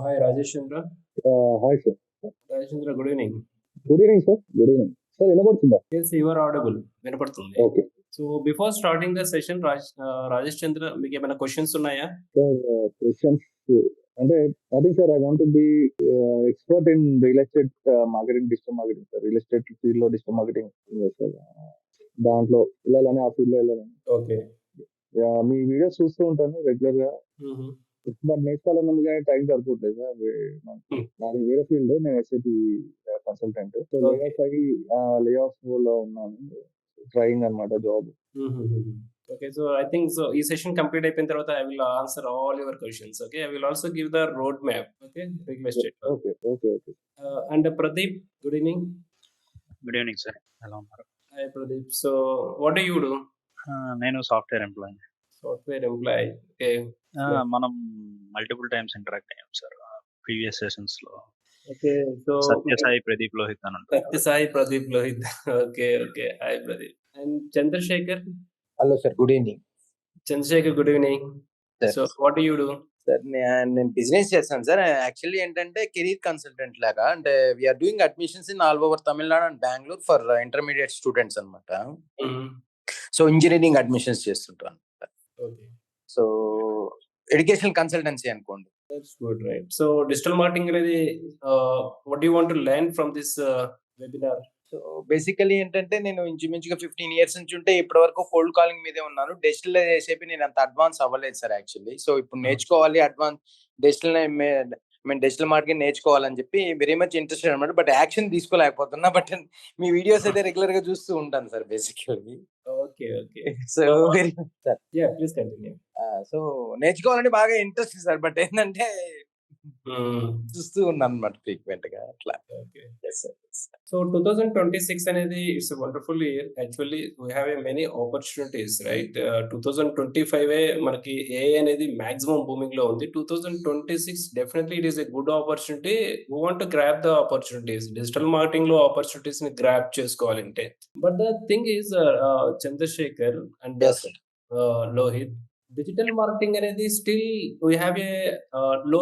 Hi, Rajesh Chandra. Hi, sir. Rajesh Chandra, good evening. Good evening, sir. Good evening. Sir, వినపడుతుందా? Yes, you are audible. వినపడుతుంది. Okay. So, before starting the session, Rajesh Chandra, మీకు ఏమైనా questions ఉన్నాయా? Sir, questions. అంటే I think, sir, I want to be expert in real estate marketing, digital marketing, sir. Real estate field లో digital marketing ఉంది, sir. దాంట్లో వెళ్ళాలని, ఆ field లో వెళ్ళాలని. ఓకే. మీ వీడియోస్ చూస్తూ ఉంటాను రెగ్యులర్ గా. బట్ నేర్చుకోవాలన్నది కానీ టైం సరిపోతుంది సార్. నాది వేరే ఫీల్డ్, నేను SIP consultant. So lay off లో ఉన్నాను, ట్రైయింగ్ అనమాట job. Okay, so I think so ఈ సెషన్ కంప్లీట్ అయిపోయిన తర్వాత I will answer all your questions. Okay, I will also give the road map. Okay, request. Okay okay okay. And Pradeep, good evening. Good evening sir, ఎలా ఉన్నారు? Hi Pradeep. So what do you do? నేను software employee. Software employee. Okay. మనం multiple times interact అయ్యాం sir previous sessions లో. Okay, so Satyasai Pradeep Lohith అని ఉంటారు. Satyasai Pradeep Lohith. Okay okay. Hi Pradeep. And Chandrashekar. Hello sir, good evening. Chandrashekar, good evening. So what do you do? Sir నేను business చేస్తాను sir. Actually ఏంటంటే career consultant లాగా, అంటే we are doing admissions in all over Tamil Nadu and Bengaluru for intermediate students అనమాట. So engineering admissions చేస్తుంటాను. So educational consultancy అనుకోండి. That's good, right? So digital marketing అనేది what do you want to learn from this webinar? So basically ఏంటంటే నేను ఇంచుమించుగా 15 years నుంచి ఉంటే ఇప్పటి వరకు కోల్డ్ కాలింగ్ మీదే ఉన్నాను. డిజిటల్ చేసేపి నేను అంత అడ్వాన్స్ అవ్వలేదు సార్ యాక్చువల్లీ. సో ఇప్పుడు నేర్చుకోవాలి అడ్వాన్స్ డిజిటల్ మార్కెటింగ్ నేర్చుకోవాలని చెప్పి వెరీ మచ్ ఇంట్రెస్టెడ్ అనమాట. బట్ యాక్షన్ తీసుకోలేకపోతున్నా. బట్ మీ వీడియోస్ అయితే రెగ్యులర్ గా చూస్తూ ఉంటాను sir basically. Okay okay. So very sir, yeah please continue. So నేర్చుకోవాలని బాగా ఇంట్రెస్ట్ సార్. బట్ ఏంటంటే చూస్తూ ఉన్నాను అనమాట ఫ్రీక్వెంట్ గా అట్లా. ఓకే. సో 2026 అనేది it's wonderful year. Actually we have a many opportunities, right? 2025 మనకి ఏఐ అనేది మాక్సిమం బూమింగ్ లో ఉంది. 2026 definitely it is a good opportunity. We want to grab the opportunities. Digital marketing లో ఆపర్చునిటీస్ ని grab చేసుకోవాలంటే. But the thing is Chandrashekar and Lohith, digital marketing అనేది still we have a low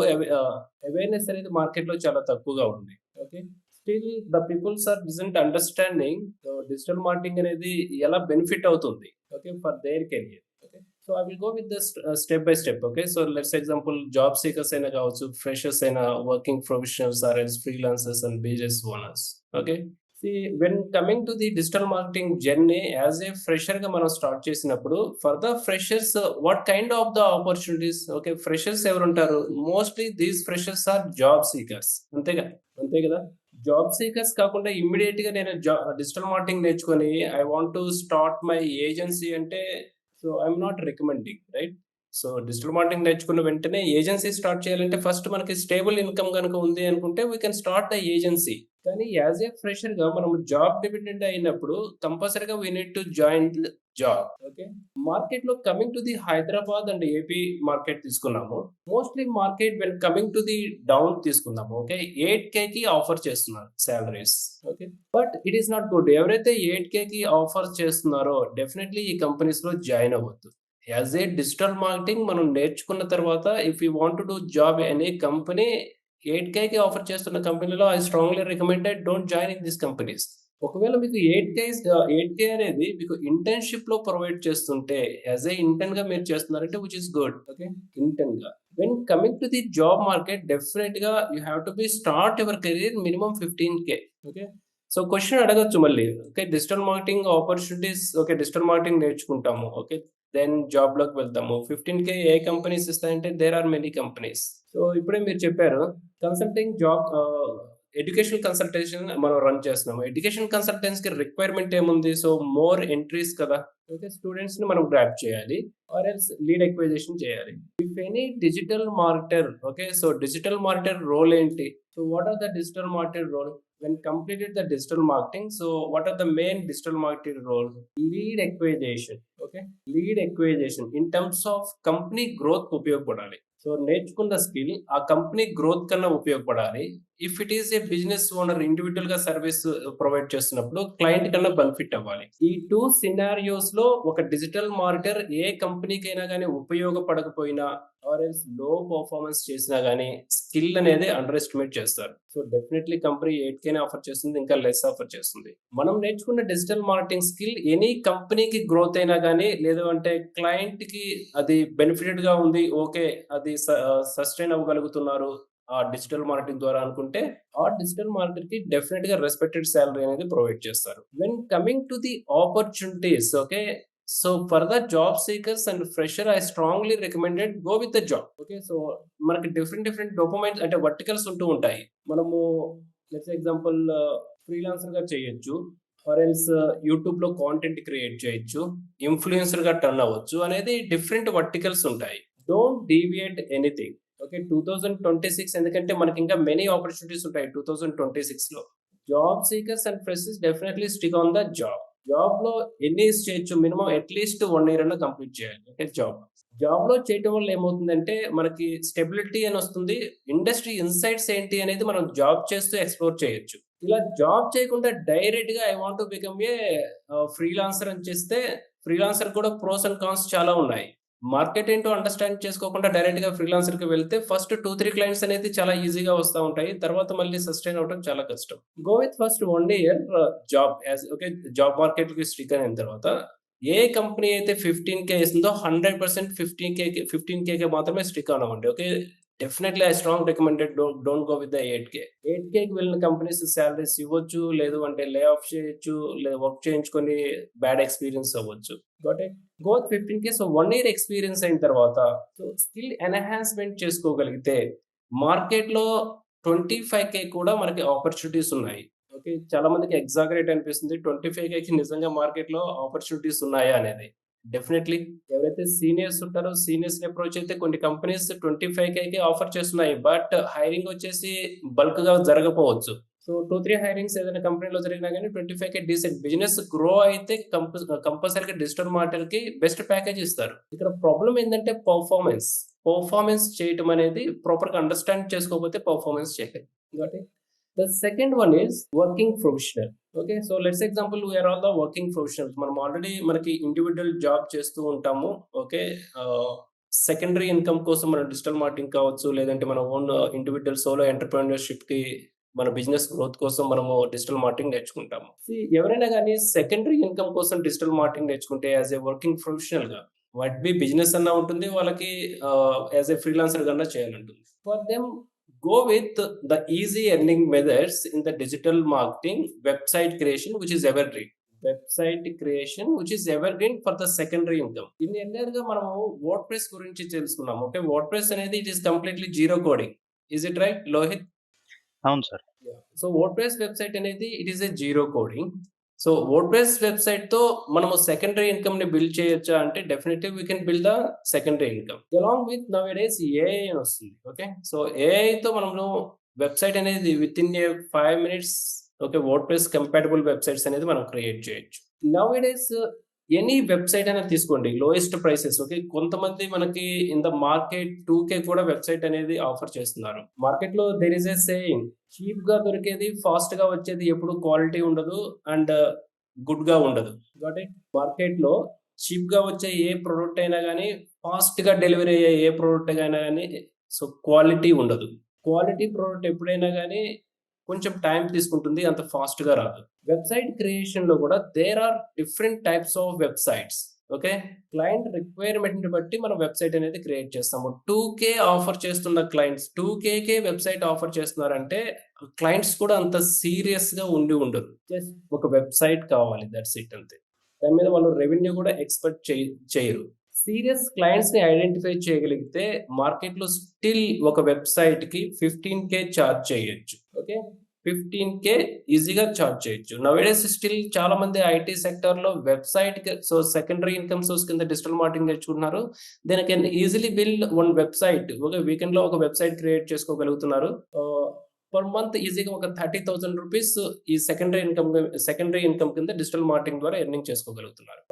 awareness అనేది market లో చాలా తక్కువగా ఉంది. Okay, still the peoples are డిజంట్ understanding digital marketing అనేది ఎలా బెనిఫిట్ అవుతుంది, okay, for their career. Okay, so I will go with the step by step. Okay, so let's example job seekers అయినా కావచ్చు, ఫ్రెషర్స్ అయినా, working professionals or else freelancers and business owners. Okay, see when coming to the digital marketing journey as a fresher గా మనం start చేసినప్పుడు for the freshers what kind of the opportunities, okay, freshers ఎవరు ఉంటారు? mostly these freshers are job seekers. అంతే కదా. Job seekers కాకుండా immediate గా నేను డిజిటల్ మార్కెటింగ్ నేర్చుకొని I want to start my agency అంటే so I'm not recommending, right? So digital marketing నేర్చుకున్న వెంటనే ఏజెన్సీ స్టార్ట్ చేయాలంటే ఫస్ట్ మనకి స్టేబుల్ ఇన్కమ్ కనుక ఉంది అనుకుంటే we can start the agency. కానీ యాజ్ ఏ ఫ్రెషర్ గా మనం జాబ్ డిపెండెంట్ అయినప్పుడు కంపల్సరీగా we need to join job. Okay, market లో coming to the Hyderabad and AP market తీసుకున్నాము. Mostly market when coming to the down తీసుకున్నాము. ఓకే, 8K కి offer చేస్తున్నారు salaries. Okay, but it is not good. ఎవరైతే 8K కి offer చేస్తున్నారో definitely ఈ companies లో జాయిన్ అవ్వద్దు. యాజ్ ఏ డిజిటల్ మార్కెటింగ్ మనం నేర్చుకున్న తర్వాత if you want to do job any company 8K కి ఆఫర్ చేస్తున్న కంపెనీలో I strongly recommended don't join in this companies. ఒకవేళ మీకు 8K అనేది మీకు ఇంటర్న్షిప్ లో ప్రొవైడ్ చేస్తుంటే యాజ్ ఏ ఇంటర్న్ గా మీరు చేస్తున్నారంటే which is good. Okay, intern గా when coming to the job market definite గా you have to be start your career minimum 15K. Okay, so question అడగచ్చు మళ్ళీ. Okay, digital marketing opportunities, okay, digital marketing నేర్చుకుంటాము, okay, then job లోకి వెళ్తాము. 15K ఏ companies ఇస్తాయంటే there are many companies. So ఇప్పుడే మీరు చెప్పారు కన్సల్టింగ్ జాబ్, ఎడ్యుకేషన్ కన్సల్టేషన్ మనం రన్ చేస్తున్నాము. ఎడ్యుకేషన్ కన్సల్టెన్స్ కి రిక్వైర్మెంట్ ఏముంది? సో మోర్ ఎంట్రీస్ కదా. ఓకే, స్టూడెంట్స్ ని మనం గ్రాప్ చేయాలి ఆర్ ఎల్స్ లీడ్ ఎక్విజిషన్ చేయాలి. If any digital marketer, okay, so digital marketer role ఏంటి? So what are the digital marketer role when completed the digital marketing? So what are the main digital marketing role? Lead acquisition. Okay, lead acquisition in terms of company growth ఉపయోగపడాలి. So నేర్చుకున్న skill ఆ company growth కన్నా ఉపయోగపడాలి. If it is a business owner individual గా service provide చేస్తున్నప్పుడు client కన్నా benefit అవ్వాలి. ఈ 2 సినారియోస్ లో ఒక డిజిటల్ మార్కెటర్ ఏ కంపెనీకైనా కానీ ఉపయోగపడకపోయినా ఆర్ ఎల్స్ లో పర్ఫార్మెన్స్ చేసినా గానీ స్కిల్ అనేది అండర్ ఎస్టిమేట్ చేస్తారు. So definitely company 8K offer చేస్తుంది, ఇంకా లెస్ ఆఫర్ చేస్తుంది. మనం నేర్చుకున్న డిజిటల్ మార్కెటింగ్ స్కిల్ ఎనీ కంపెనీకి గ్రోత్ అయినా గానీ, లేదు అంటే క్లయింట్ కి అది బెనిఫిటెడ్ గా ఉంది, ఓకే అది సస్టైన్ అవ్వగలుగుతున్నారు ఆ డిజిటల్ మార్కెటింగ్ ద్వారా అనుకుంటే, ఆ డిజిటల్ మార్కెట్ కి డెఫినెట్ గా రెస్పెక్టెడ్ సాలరీ అనేది ప్రొవైడ్ చేస్తారు. When coming to the opportunities, okay, so for the job seekers and fresher I strongly recommended go with the job. Okay, so మనకి different డోపమైన్స్ అంటే verticals ఉంటూ ఉంటాయి. మనము లెట్స్ ఎగ్జాంపుల్ ఫ్రీలాన్సర్ గా చేయొచ్చు, ఆర్ ఎల్స్ యూట్యూబ్ లో content create చేయొచ్చు, influencer గా టర్న్ అవ్వచ్చు అనేది డిఫరెంట్ వర్టికల్స్ ఉంటాయి. Don't deviate anything. ఓకే, 2026 ఎందుకంటే మనకి ఇంకా మెనీ ఆపర్చునిటీస్ ఉంటాయి 2026 లో. Job seekers and freshers definitely stick on the job. Job లో ఎన్ని ఇయర్స్ చేయొచ్చు, మినిమం అట్లీస్ట్ 1 year అన్న కంప్లీట్ చేయాలి. ఓకే, జాబ్ లో చేయటం వల్ల ఏమవుతుందంటే మనకి స్టెబిలిటీ అని వస్తుంది. ఇండస్ట్రీ ఇన్సైట్స్ ఏంటి అనేది మనం జాబ్ చేస్తూ ఎక్స్ప్లోర్ చేయొచ్చు. ఇలా జాబ్ చేయకుండా డైరెక్ట్ గా I want to become a freelancer అని చేస్తే, ఫ్రీలాన్సర్ కూడా ప్రోస్ అండ్ కాన్స్ చాలా ఉన్నాయి. మార్కెట్ ఏంటో అండర్స్టాండ్ చేసుకోకుండా డైరెక్ట్ గా ఫ్రీలాన్సర్ కి వెళ్తే ఫస్ట్ 2-3 క్లయింట్స్ అనేది చాలా ఈజీగా వస్తూ ఉంటాయి. తర్వాత మళ్ళీ సస్టైన్ అవడం చాలా కష్టం. Go with first 1 year job as okay, job market కి స్టిక్ అయిన తర్వాత ఏ కంపెనీ అయితే 15K ఇస్తుందో 100% 15K మాత్రమే స్టిక్ అవ్వండి. Okay, definitely I strong recommended don't go with the 8K. 8Kకి వెళ్ళిన కంపెనీస్ సాలరీస్ ఇవ్వచ్చు, లేదు అంటే లే ఆఫ్ చేయొచ్చు, లేదా వర్క్ చేయించుకొని బ్యాడ్ ఎక్స్పీరియన్స్ అవ్వచ్చు. Got it. Go with 15K. So 1 year experience అయిన తర్వాత సో స్కిల్ ఎన్హాన్స్మెంట్ చేసుకోగలిగితే మార్కెట్ లో 25K కూడా మనకి ఆపర్చునిటీస్ ఉన్నాయి. ఓకే, చాలా మందికి ఎగ్జాగరేట్ అనిపిస్తుంది 25Kకి నిజంగా మార్కెట్ లో ఆపర్చునిటీస్ ఉన్నాయా అనేది. డెఫినెట్లీ ఎవరైతే సీనియర్స్ ఉంటారో సీనియర్స్ అప్రోచ్ అయితే కొన్ని కంపెనీస్ 25Kకి ఆఫర్ చేస్తున్నాయి. బట్ హైరింగ్ వచ్చేసి బల్క్ గా జరగకపోవచ్చు. సో 2-3 హైరింగ్స్ ఏదైనా కంపెనీలో జరిగినా కానీ 25K డీసెంట్. బిజినెస్ గ్రో అయితే కంపల్సరీగా డిజిటల్ మార్కెట్ కి బెస్ట్ ప్యాకేజ్ ఇస్తారు. ఇక్కడ ప్రాబ్లం ఏంటంటే పర్ఫార్మెన్స్ చేయటం అనేది ప్రాపర్ గా అండర్స్టాండ్ చేసుకోకపోతే పర్ఫార్మెన్స్ చేయలేదు. కాబట్టి the second one is working professional. Okay, so let's example we are all the working professionals. మనం ఆల్రెడీ మనకి ఇండివిజువల్ జాబ్ చేస్తూ ఉంటాము. ఓకే, సెకండరీ ఇన్కమ్ కోసం మన డిజిటల్ మార్కెటింగ్ కావచ్చు, లేదంటే మన ఓన్ ఇండివిజువల్ సోలో ఎంటర్‌ప్రెన్యూర్‌షిప్ కి మన బిజినెస్ గ్రోత్ కోసం మనము డిజిటల్ మార్కెటింగ్ నేర్చుకుంటాము. ఎవరైనా కానీ సెకండరీ ఇన్కమ్ కోసం డిజిటల్ మార్కెటింగ్ నేర్చుకుంటే యాజ్ ఏ వర్కింగ్ ప్రొఫెషనల్ గా వాట్ బి బిజినెస్ అన్నా ఉంటుంది, వాళ్ళకి యాజ్ ఏ ఫ్రీలాన్సర్ కన్నా చేయాలంటుంది. For them go with the easy earning methods in the digital marketing, website creation which is evergreen for the secondary income. In earlier గా మనము WordPress గురించి తెలుసుకున్నాము. ఓకే, WordPress అనేది it is completely zero coding. Is it right, Lohit? అవును sir. So WordPress website అనేది it is a zero coding. So WordPress website తో మనము secondary income ని బిల్డ్ చేయొచ్చా అంటే definitely we can build the secondary income along with now days AI అని వస్తుంది. Okay, so AI తో మనము వెబ్సైట్ అనేది with in 5 minutes okay WordPress compatible websites అనేది మనం క్రియేట్ చేయొచ్చు. నౌ డేస్ ఎనీ వెబ్సైట్ అనేది తీసుకోండి, లోయెస్ట్ ప్రైసెస్. ఓకే, కొంతమంది మనకి ఇన్ ద మార్కెట్ 2K కూడా వెబ్సైట్ అనేది ఆఫర్ చేస్తున్నారు. మార్కెట్ లో there is a saying, cheap గా దొరికేది ఫాస్ట్ గా వచ్చేది ఎప్పుడు క్వాలిటీ ఉండదు అండ్ గుడ్ గా ఉండదు. కాబట్టి మార్కెట్ లో చీప్ గా వచ్చే ఏ ప్రోడక్ట్ అయినా కానీ, ఫాస్ట్ గా డెలివరీ అయ్యే ఏ ప్రోడక్ట్ అయినా కానీ సో క్వాలిటీ ఉండదు. క్వాలిటీ ప్రోడక్ట్ ఎప్పుడైనా కానీ కొంచెం టైం తీసుకుంటుంది, అంత ఫాస్ట్ గా రాదు. వెబ్సైట్ క్రియేషన్ లో కూడా there are different types of websites. Okay, client requirement బట్టి మనం వెబ్సైట్ అనేది క్రియేట్ చేస్తాము. 2K ఆఫర్ చేస్తున్న క్లయింట్స్ 2Kకే వెబ్సైట్ ఆఫర్ చేస్తున్నారంటే క్లయింట్స్ కూడా అంత సీరియస్ గా ఉండరు. జస్ట్ ఒక వెబ్సైట్ కావాలి, దట్స్ ఇట్ అంతే. దాని మీద వాళ్ళు రెవెన్యూ కూడా ఎక్స్పెక్ట్ చేయరు. సీరియస్ క్లయింట్స్ ని ఐడెంటిఫై చేయగలిగితే మార్కెట్ లో స్టిల్ ఒక వెబ్సైట్ కి 15K చార్జ్ చేయొచ్చు. ఓకే, 15K ఈజీగా చార్జ్ చేయొచ్చు. నౌడేస్ స్టిల్ చాలా మంది ఐటీ సెక్టర్ లో website so secondary income source కింద డిజిటల్ మార్కెటింగ్ నేర్చుకుంటున్నారు. Then can easily build one website. ఒక వీకెండ్ లో ఒక వెబ్సైట్ క్రియేట్ చేసుకోగలుగుతున్నారు. పర్ మంత్ ఈజీగా ఒక 30,000 రూపీస్ ఈ సెకండరీ ఇన్కమ్ కింద డిజిటల్ మార్కెటింగ్ ద్వారా ఎర్నింగ్ చేసుకోగలుగుతున్నారు.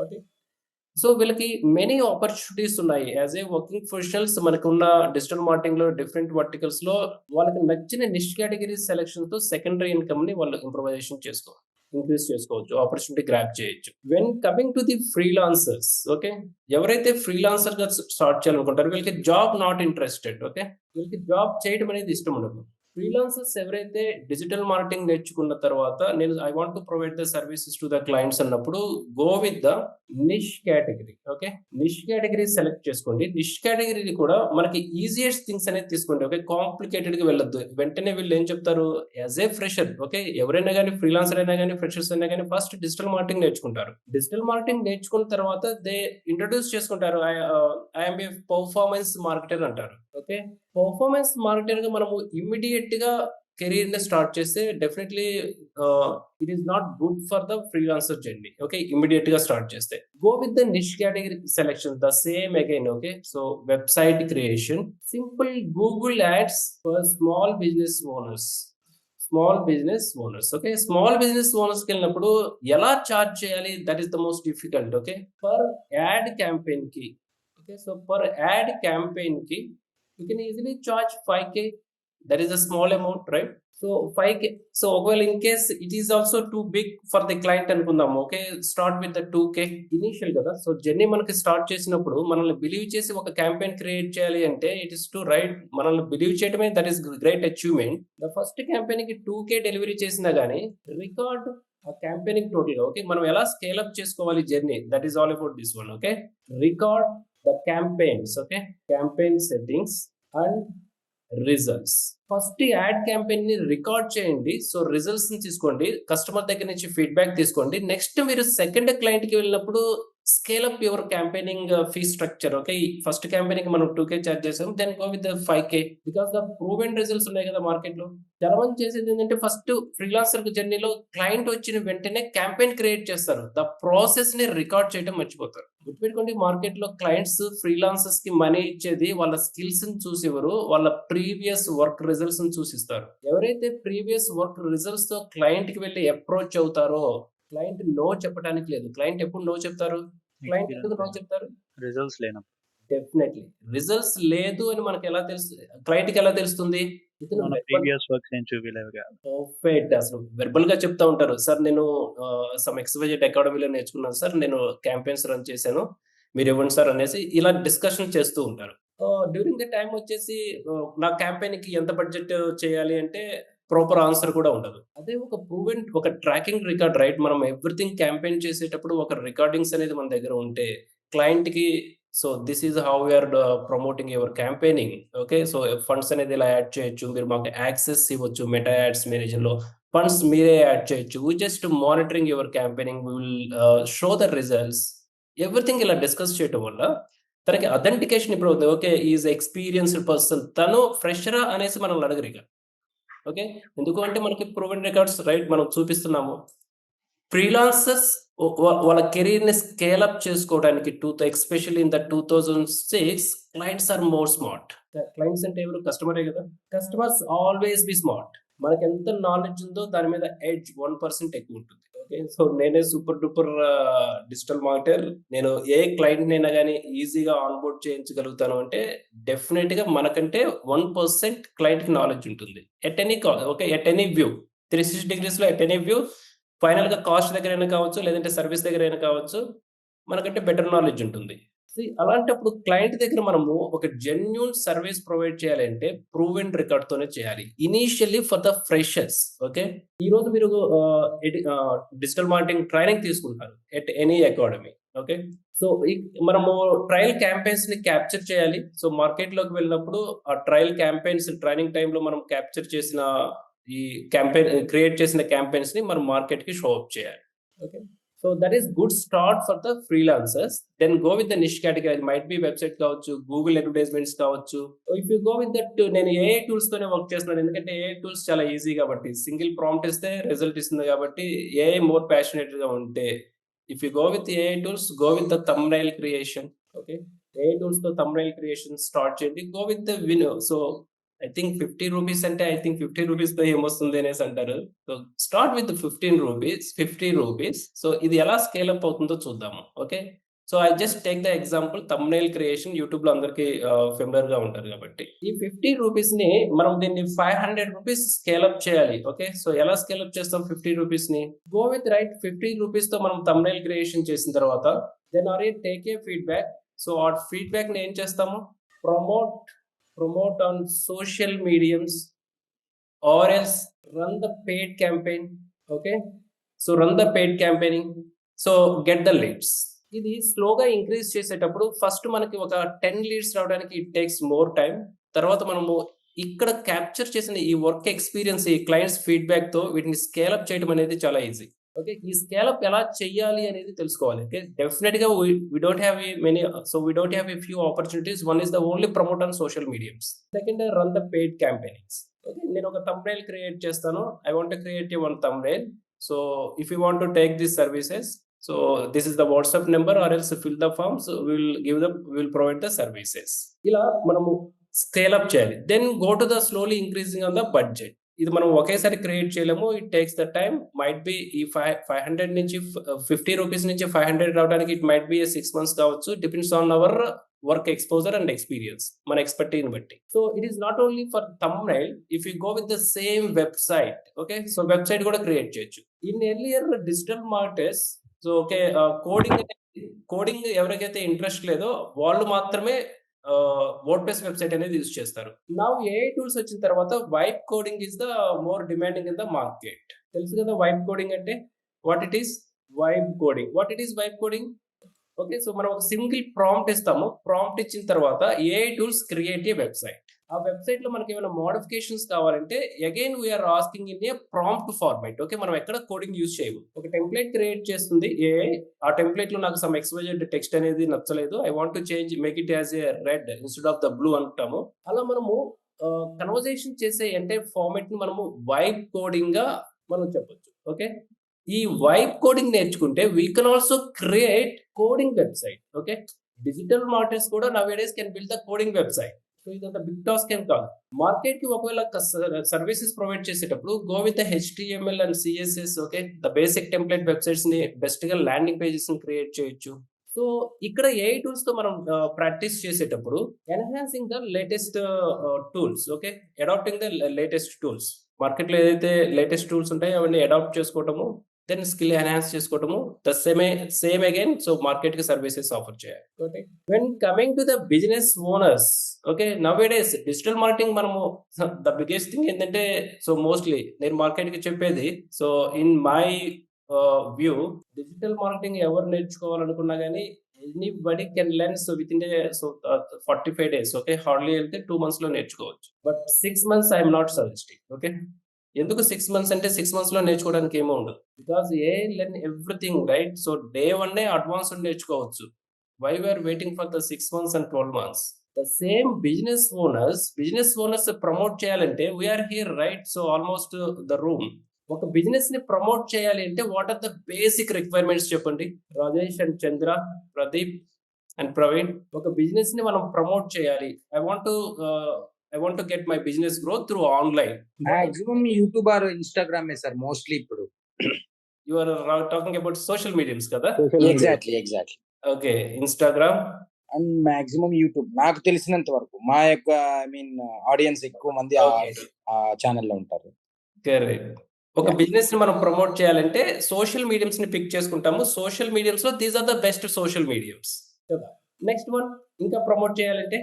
సో వీళ్ళకి మెనీ ఆపర్చునిటీస్ ఉన్నాయి. యాజ్ ఏ వర్కింగ్ ప్రొఫెషనల్స్ మనకున్న డిజిటల్ మార్కెటింగ్ లో డిఫరెంట్ వర్టికల్స్ లో వాళ్ళకి నచ్చిన నిష్ కేటగిరీ సెలెక్షన్ తో సెకండరీ ఇన్కమ్ ని వాళ్ళు ఇంప్రూవైజేషన్ చేసుకోవాలి. ఇంక్రీజ్ చేసుకోవచ్చు, ఆపర్చునిటీ గ్రాబ్ చేయొచ్చు. When coming to the freelancers, okay, ఎవరైతే ఫ్రీలాన్సర్ గా స్టార్ట్ చేయాలనుకుంటారో వీళ్ళకి జాబ్ నాట్ ఇంట్రెస్టెడ్, ఓకే, వీళ్ళకి జాబ్ చేయడం అనేది ఇష్టం ఉండదు. ఫ్రీలాన్సర్స్ ఎవరైతే డిజిటల్ మార్కెటింగ్ నేర్చుకున్న తర్వాత నేను I want to provide the services to the clients అన్నప్పుడు go with the niche category. Okay, niche category select చేసుకోండి. నిష్ కేటగిరీ కూడా మనకి ఈజియెస్ట్ థింగ్స్ అనేది తీసుకోండి. ఓకే, కాంప్లికేటెడ్ గా వెళ్ళొద్దు. వెంటనే వీళ్ళు ఏం చెప్తారు, యాజ్ ఏ ఫ్రెషర్, ఓకే, ఎవరైనా కానీ ఫ్రీలాన్సర్ అయినా కానీ ఫ్రెషర్స్ అయినా కానీ ఫస్ట్ డిజిటల్ మార్కెటింగ్ నేర్చుకుంటారు. డిజిటల్ మార్కెటింగ్ నేర్చుకున్న తర్వాత దే ఇంట్రడ్యూస్ చేసుకుంటారు, ఐఎమ్ ఏ పర్ఫార్మెన్స్ మార్కెటర్ అంటారు. ఓకే, పర్ఫార్మెన్స్ మార్కెటర్ గా మనము ఇమ్మీడియట్ గా కెరీర్ ని స్టార్ట్ చేస్తే definitely it is not good for the freelancer journey. Okay, immediate గా స్టార్ట్ చేస్తే go with the niche category selection, the same again. Okay, so website creation, simple Google ads for small business owners. Okay, small business owners కి వెళ్ళినప్పుడు ఎలా charge చేయాలి, that is the most difficult. Okay, per ad campaign కి, okay, so per ad campaign కి you can easily charge 5k. That is a small amount, right? So 5k. So well, in case it is also too big for the client అనుకుందాం, okay, start with the 2k initial కదా. So journey మనకి start చేసినప్పుడు మనల్ని believe చేసి ఒక campaign create చేయాలి అంటే it is to right, మనల్ని బిలీవ్ చేయడమే that is great achievement. The first campaign కి 2k డెలివరీ చేసినా గానీ రికార్డ్ ఆ క్యాంపెయిన్ టోటల్. ఓకే, మనం ఎలా స్కేల్ అప్ చేసుకోవాలి journey, that is all about this one. Okay, record the campaigns, okay, campaign settings and results. First ad campaign ని record చేయండి. So results ని తీసుకోండి, కస్టమర్ దగ్గర నుంచి ఫీడ్బ్యాక్ తీసుకోండి. నెక్స్ట్ మీరు సెకండ్ క్లయింట్ కి వెళ్ళినప్పుడు scale up your campaigning fee structure. Okay, first campaign కి మనం 2k చార్జ్ చేసాం, then go with 5k because the proven results ఉన్నాయి కదా మార్కెట్ లో. చాలా మంది చేసేది ఏంటంటే ఫస్ట్ ఫ్రీలాన్సర్ జర్నీలో క్లయింట్ వచ్చిన వెంటనే క్యాంపెయిన్ క్రియేట్ చేస్తారు, ద ప్రాసెస్ ని రికార్డ్ చేయడం మర్చిపోతారు. గుర్తుపెట్టుకోండి, మార్కెట్ లో క్లయింట్స్ ఫ్రీలాన్సర్స్ కి మనీ ఇచ్చేది వాళ్ళ స్కిల్స్ ని చూసి ఇవ్వరు, వాళ్ళ ప్రీవియస్ వర్క్ రిజల్ట్స్ ని చూసిస్తారు. ఎవరైతే ప్రీవియస్ వర్క్ రిజల్ట్స్ తో క్లయింట్ కి వెళ్ళి అప్రోచ్ అవుతారో క్లయింట్ నో చెప్పడానికి లేదు. క్లయింట్ ఎప్పుడు నో చెప్తారు, క్లయింట్ ఎందుకు నో చెప్తారు, రిజల్ట్స్ లేనప్పుడు. డెఫినెట్లీ రిజల్ట్స్ లేదు అని మనకి ఎలా తెలుసు, క్లయింట్ కి ఎలా తెలుస్తుంది, మన ప్రీవియస్ వర్క్స్ ఏం చూపిలేవు కదా. పర్ఫెక్ట్. అసలు వెర్బల్ గా చెప్తా ఉంటారు, సార్ నేను సమ్ ఎక్స్వైజెడ్ అకాడమీలో నేర్చుకున్నాను సార్, నేను క్యాంపెయిన్స్ రన్ చేశాను, మీరు ఇవ్వండి సార్ అనేసి ఇలా డిస్కషన్ చేస్తూ ఉంటారు. డ్యూరింగ్ ద టైం వచ్చేసి నా క్యాంపెయిన్ కి ఎంత బడ్జెట్ చేయాలి అంటే ప్రాపర్ ఆన్సర్ కూడా ఉండదు. అదే ఒక ప్రూవెన్ ఒక ట్రాకింగ్ రికార్డ్, రైట్, మనం ఎవ్రీథింగ్ క్యాంపెయిన్ చేసేటప్పుడు ఒక రికార్డింగ్స్ అనేది మన దగ్గర ఉంటే క్లయింట్ కి so this is how we are promoting your campaigning. Okay, so funds అనేది ఇలా యాడ్ చేయొచ్చు, మీరు మాకు యాక్సెస్ ఇవ్వచ్చు, మెటా యాడ్స్ మేనేజర్ లో ఫండ్స్ మీరే యాడ్ చేయొచ్చు, just monitoring your campaigning, we will show the results, everything ఇలా డిస్కస్ చేయడం వల్ల తనకి అథెంటికేషన్ ఇప్పుడు అవుతుంది. ఓకే, ఈజ్ ఎక్స్పీరియన్స్డ్ పర్సన్, తను ఫ్రెషరా అనేసి మనం అడగరు ఇక. ఓకే, ఎందుకు అంటే మనకి ప్రూవెన్ రికార్డ్స్, రైట్, మనం చూపిస్తున్నాము. ఫ్రీలాన్సర్స్ వాళ్ళ కెరీర్ ని స్కేల్ అప్ చేసుకోవడానికి especially in the 2006 clients are more smart. Clients అంటే ఎవరు, కస్టమరే కదా. Customers always be smart. మనకి ఎంత నాలెడ్జ్ ఉందో దాని మీద ఎడ్జ్ 1% ఎక్కువ ఉంటుంది. ఓకే, సో నేనే సూపర్ డూపర్ డిజిటల్ మార్కెటర్, నేను ఏ క్లయింట్ అయినా కానీ ఈజీగా ఆన్బోర్డ్ చేయించగలుగుతాను అంటే డెఫినెట్ గా మనకంటే 1% క్లయింట్ కి నాలెడ్జ్ ఉంటుంది at any okay, at any view, 360 degrees లో ఎట్ ఎనీ వ్యూ. ఫైనల్ గా కాస్ట్ దగ్గర అయినా కావచ్చు, లేదంటే సర్వీస్ దగ్గర అయినా కావచ్చు, మనకంటే బెటర్ నాలెడ్జ్ ఉంటుంది. అలాంటప్పుడు క్లయింట్ దగ్గర మనము ఒక జెన్యూన్ సర్వీస్ ప్రొవైడ్ చేయాలి అంటే ప్రూవెన్ రికార్డ్ తోనే చేయాలి, initially for the freshers. Okay, ఈ రోజు మీరు డిజిటల్ మార్కెటింగ్ ట్రైనింగ్ తీసుకుంటారు at any academy. Okay, so మనము ట్రయల్ క్యాంపెయిన్స్ ని క్యాప్చర్ చేయాలి. సో మార్కెట్ లోకి వెళ్ళినప్పుడు ఆ ట్రయల్ క్యాంపెయిన్స్ ట్రైనింగ్ టైంలో మనం క్యాప్చర్ చేసిన ఈ క్యాంపెయిన్ క్రియేట్ చేసిన క్యాంపెయిన్స్ ని మనం మార్కెట్ కి షో అప్ చేయాలి. Okay, so that is good start for the freelancers. Then go with the niche category, might be website కావచ్చు, గూగుల్ అడ్వర్టైజ్మెంట్స్ కావచ్చు. If you go with that, నేను AI tools తోనే work చేస్తున్నాను, ఎందుకంటే AI tools చాలా easy కాబట్టి, single prompt ఇస్తే result ఇస్తుంది కాబట్టి ఏఐ మోర్ ప్యాషనేట్ గా ఉంటే if you go with AI tools, go with the thumbnail creation. Okay, AI tools తో థంబ్నైల్ క్రియేషన్ స్టార్ట్ చేయండి. Go with the win. So I think 50 rupees అంటే I think 50 rupees తో ఏమొస్తుంది అనేసి అంటారు. So start with 15 rupees, 50 rupees. So ఇది ఎలా scale up అవుతుందో చూద్దాము. Okay, so I just take the example thumbnail creation YouTube లో అందరికి ఫెమిలియర్ గా ఉంటారు కాబట్టి ఈ 50 రూపీస్ ని మనం దీన్ని 500 రూపీస్ స్కేల్అప్ చేయాలి. ఓకే, సో ఎలా స్కేల్అప్ చేస్తాం 50 రూపీస్ ని? గో విత్ రైట్ 50 రూపీస్ తో మనం థంబ్నెయిల్ క్రియేషన్ చేసిన తర్వాత then are take a feedback. So ఆ ఫీడ్బ్యాక్ ని ఏం చేస్తాము? Promote on social mediums or else run the paid campaign. Okay, so run the paid campaigning, so get the leads. ఇది స్లోగా ఇంక్రీజ్ చేసేటప్పుడు ఫస్ట్ మనకి ఒక 10 లీడ్స్ రావడానికి ఇట్ టేక్స్ మోర్ టైం. తర్వాత మనము ఇక్కడ క్యాప్చర్ చేసిన ఈ వర్క్ ఎక్స్పీరియన్స్, ఈ క్లయింట్స్ ఫీడ్బ్యాక్ తో వీటిని స్కేల్ అప్ చేయడం అనేది చాలా ఈజీ. ఓకే, ఈ స్కేల్ అప్ ఎలా చేయాలి అనేది తెలుసుకోవాలి. ఓకే, డెఫినెట్ గా we don't have many, so we don't have a few opportunities. One is the only promote on social mediums. Second, run the paid campaigns. Okay, నేను ఒక thumbnail create చేస్తాను. I want to create one thumbnail. So if you want to take this services, so this is the WhatsApp number or else fill the forms, will provide the services. ఇలా మనము scale up చేయాలి. Then go to the slowly increasing on the budget. ఇది మనం ఒకేసారి create చేయలేము. It takes the time. Might be ఈ 500 నుంచి 50 rupees నుంచి 500 రావడానికి ఇట్ మైట్ బి 6 months కావచ్చు. Depends on hour work exposure and experience, మన ఎక్స్పర్టీని బట్టి. So it is not only for thumbnail. If you go with the same website, okay, so website కూడా create చేయొచ్చు. In earlier digital markets, so okay, coding ఎవరికైతే interest లేదో వాళ్ళు మాత్రమే WordPress website అనేది use చేస్తారు. నౌ ఏఐ టూల్స్ వచ్చిన తర్వాత vibe coding is the more demanding in the market. తెలుసు కదా వైబ్ కోడింగ్ అంటే? What it is vibe coding? Okay, so మనం ఒక సింగిల్ ప్రాంప్ట్ ఇస్తాము. ప్రాంప్ట్ ఇచ్చిన తర్వాత AI tools create a website. ఆ వెబ్సైట్ లో మనకి ఏమైనా మోడిఫికేషన్స్ కావాలంటే again we are asking in a prompt format. Okay, మనం ఎక్కడ కోడింగ్ యూజ్ చేయము. ఒక టెంప్లెట్ క్రియేట్ చేస్తుంది ఏఐ. ఆ టెంప్లెట్ లో నాకు సమ్ XYZ టెక్స్ట్ అనేది నచ్చలేదు, I want to change, make it as a red instead of the blue అంటాము. అలా మనము కన్వర్జేషన్ చేసే ఎంటైర్ ఫార్మాట్ ని మనము వైబ్ కోడింగ్ గా మనం చెప్పొచ్చు. ఓకే, ఈ వైబ్ కోడింగ్ నేర్చుకుంటే we can also create coding website. Okay, digital markets కూడా nowadays can build the coding website. So ఇదంతా బిగ్ టాస్క్ ఏం కాదు. మార్కెట్ కి ఒకవేళ సర్వీసెస్ ప్రొవైడ్ చేసేటప్పుడు go with HTML and CSS. Okay, the basic template websites ని best గా landing pages ని క్రియేట్ చేయొచ్చు. సో ఇక్కడ ఏఐ టూల్స్ తో మనం ప్రాక్టీస్ చేసేటప్పుడు enhancing the latest tools. Okay, adapting the latest tools. Market లో ఏదైతే లేటెస్ట్ టూల్స్ ఉంటాయో అవన్నీ అడాప్ట్ చేసుకోవటము, దెన్ స్కిల్ ఎన్హాన్స్ చేసుకోవటము, the same again. So market కి సర్వీసెస్ ఆఫర్ చేయాలి. Okay, when coming to the business owners, okay, nowadays digital marketing మనము the biggest thing ఏంటంటే, సో మోస్ట్లీ నేను మార్కెట్ కి చెప్పేది, so in my view, digital marketing ఎవరు నేర్చుకోవాలనుకున్నా కానీ anybody can learn. So with in 45 days. Okay, hardly వెళ్తే 2 months లో నేర్చుకోవచ్చు. But 6 months I'm not suggesting. Okay, ఎందుకు 6 months అంటే 6 months లో నేర్చుకోవడానికి ఏమో ఉండదు. Because a learn everything, right? So day 1 advanced నేర్చుకోవచ్చు. Why we are waiting for the 6 months and 12 months? The same business owners promote చేయాలంటే we are here, right? So almost the room. ఒక business ని promote చేయాలి అంటే what are the basic requirements చెప్పండి, Rajesh and Chandra, Pradeep and Praveen. ఒక business ని మనం ప్రమోట్ చేయాలి. I want to get my business growth through online. Maximum YouTube or Instagram sir mostly ఇప్పుడు. You are talking about social mediums కదా? Exactly. Okay, Instagram and maximum YouTube. నాకు తెలిసినంత వరకు మా యొక్క ఆడియన్స్ ఎక్కువ మంది ఆ ఛానల్లో ఉంటారు. కరెక్ట్. ఒక బిజినెస్ ని మనం ప్రమోట్ చేయాలంటే సోషల్ మీడియంస్ ని పిక్ చేసుకుంటాము. సోషల్ మీడియంస్ లో these are the best social mediums కదా. నెక్స్ట్ వన్ ఇంకా ప్రమోట్ చేయాలంటే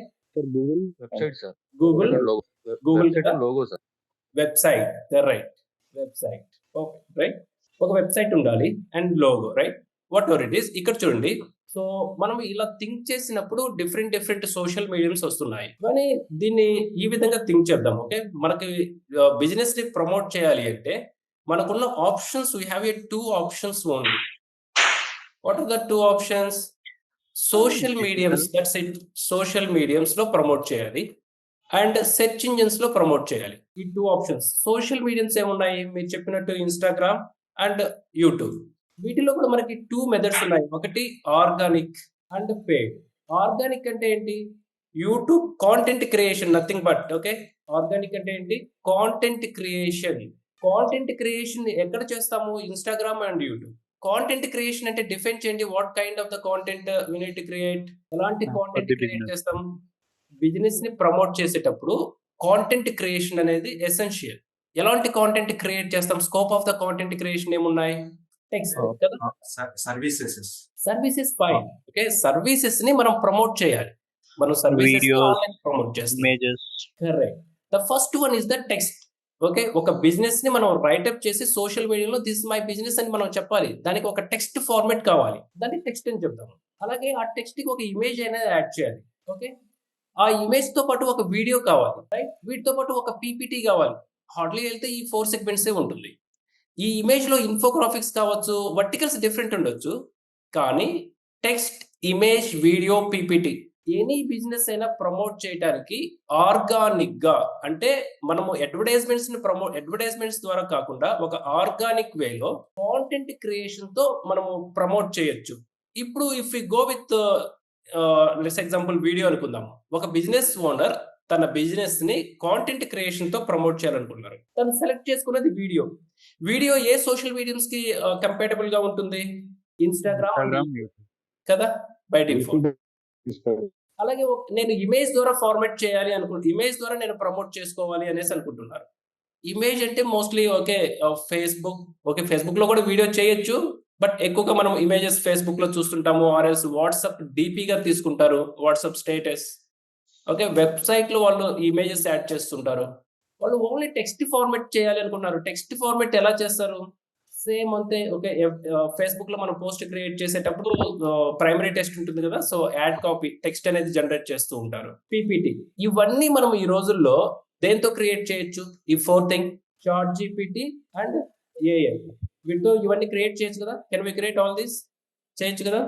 Google website sir, Google logo sir, website, right? Website, okay, right. ఒక వెబ్సైట్ ఉండాలి and logo, right? Whatever it is. ఇక్కడ చూడండి, so మనం ఇలా థింక్ చేసినప్పుడు డిఫరెంట్ సోషల్ మీడియంస్ వస్తున్నాయి. కానీ దీన్ని ఈ విధంగా థింక్ చేద్దాం. ఓకే, మనకి బిజినెస్ ని ప్రమోట్ చేయాలి అంటే మనకున్న options, we have a 2 options only. What are the 2 options? Social mediums, that's it. సోషల్ మీడియంస్ లో ప్రమోట్ చేయాలి అండ్ సెర్చ్ ఇంజిన్స్ లో ప్రమోట్ చేయాలి. ఈ 2 options. సోషల్ మీడియంస్ ఏమున్నాయి? మీరు చెప్పినట్టు ఇన్స్టాగ్రామ్ అండ్ యూట్యూబ్. వీటిలో కూడా మనకి 2 methods ఉన్నాయి. ఒకటి ఆర్గానిక్ అండ్ పెయిడ్. ఆర్గానిక్ అంటే ఏంటి? YouTube content creation, nothing but. Okay, organic అంటే ఏంటి? కాంటెంట్ క్రియేషన్ ఎక్కడ చేస్తాము? Instagram and YouTube. Content creation అంటే డిఫైన్ చేయండి. What kind of the content we need to create? ఎలాంటి For content the create business. చేస్తాం? బిజినెస్ ని ప్రమోట్ చేసేటప్పుడు కాంటెంట్ క్రియేషన్ అనేది ఎసెన్షియల్. ఎలాంటి కాంటెంట్ క్రియేట్ చేస్తాం? Scope of the content creation ఏమున్నాయి? టెక్స్ట్ కదా. Services fine. ఓకే, సర్వీసెస్ ని మనం ప్రమోట్ చేయాలి. మనం సర్వీసెస్ Videos, ఆన్లైన్ ప్రమోట్ చేస్తాం. Images. Correct. The first one is the text. Okay, ఒక బిజినెస్ ని మనం రైటప్ చేసి సోషల్ మీడియాలో దిస్ మై బిజినెస్ అని మనం చెప్పాలి. దానికి ఒక టెక్స్ట్ ఫార్మాట్ కావాలి, దాన్ని టెక్స్ట్ అని చెప్తాము. అలాగే ఆ టెక్స్ట్ కి ఒక ఇమేజ్ అనేది యాడ్ చేయాలి. ఓకే, ఆ ఇమేజ్ తో పాటు ఒక వీడియో కావాలి, రైట్? వీటితో పాటు ఒక పీపీటీ కావాలి. హార్డ్లీ వెళ్తే ఈ 4 సెగ్మెంట్స్ ఉంటుంది. ఈ ఇమేజ్ లో ఇన్ఫోగ్రాఫిక్స్ కావచ్చు, వర్టికల్స్ డిఫరెంట్ ఉండొచ్చు, కానీ text, image, video, PPT any business అయినా ప్రమోట్ చేయడానికి ఆర్గానిక్ గా, అంటే మనము అడ్వర్టైజ్మెంట్స్ ద్వారా కాకుండా ఒక ఆర్గానిక్ వేలో కాంటెంట్ క్రియేషన్ తో మనము ప్రమోట్ చేయొచ్చు. ఇప్పుడు if we go with let's example video అనుకుందాం. ఒక బిజినెస్ ఓనర్ తన బిజినెస్ ని కాంటెంట్ క్రియేషన్ తో ప్రమోట్ చేయాలనుకున్నారు. తను సెలెక్ట్ చేసుకున్నది వీడియో. వీడియో ఏ సోషల్ మీడియాస్ కి కంపాటబుల్ గా ఉంటుంది? Instagram, Instagram YouTube. కదా బై డిఫాల్ట్. అలాగే నేను ఇమేజ్ ద్వారా ఫార్మాట్ చేయాలి ఇమేజ్ ద్వారా నేను ప్రమోట్ చేసుకోవాలి అనేసి అనుకుంటున్నారు. ఇమేజ్ అంటే మోస్ట్లీ ఓకే ఫేస్బుక్ లో కూడా వీడియో చేయొచ్చు, బట్ ఎక్కువగా మనం ఇమేజెస్ ఫేస్బుక్ లో చూస్తుంటాము. ఆర్ఎల్స్ వాట్సాప్ డిపిగా తీసుకుంటారు, వాట్సాప్ స్టేటస్. ఓకే, వెబ్సైట్ లో వాళ్ళు ఇమేజెస్ యాడ్ చేస్తుంటారు. వాళ్ళు ఓన్లీ టెక్స్ట్ ఫార్మాట్ చేయాలి అనుకున్నారు. టెక్స్ట్ ఫార్మాట్ ఎలా చేస్తారు? సేమ్ అంతే. ఓకే, ఫేస్బుక్ లో మనం పోస్ట్ క్రియేట్ చేసేటప్పుడు ప్రైమరీ టెక్స్ట్ ఉంటుంది కదా, సో యాడ్ కాపీ టెక్స్ట్ అనేది జనరేట్ చేస్తూ ఉంటారు. పీపీటీ ఇవన్నీ మనం ఈ రోజుల్లో దేంతో క్రియేట్ చేయొచ్చు? ఈ 4 thing, chat GPT and AI, వీటితో ఇవన్నీ క్రియేట్ చేయొచ్చు కదా. Can we create all this? చేయొచ్చు కదా.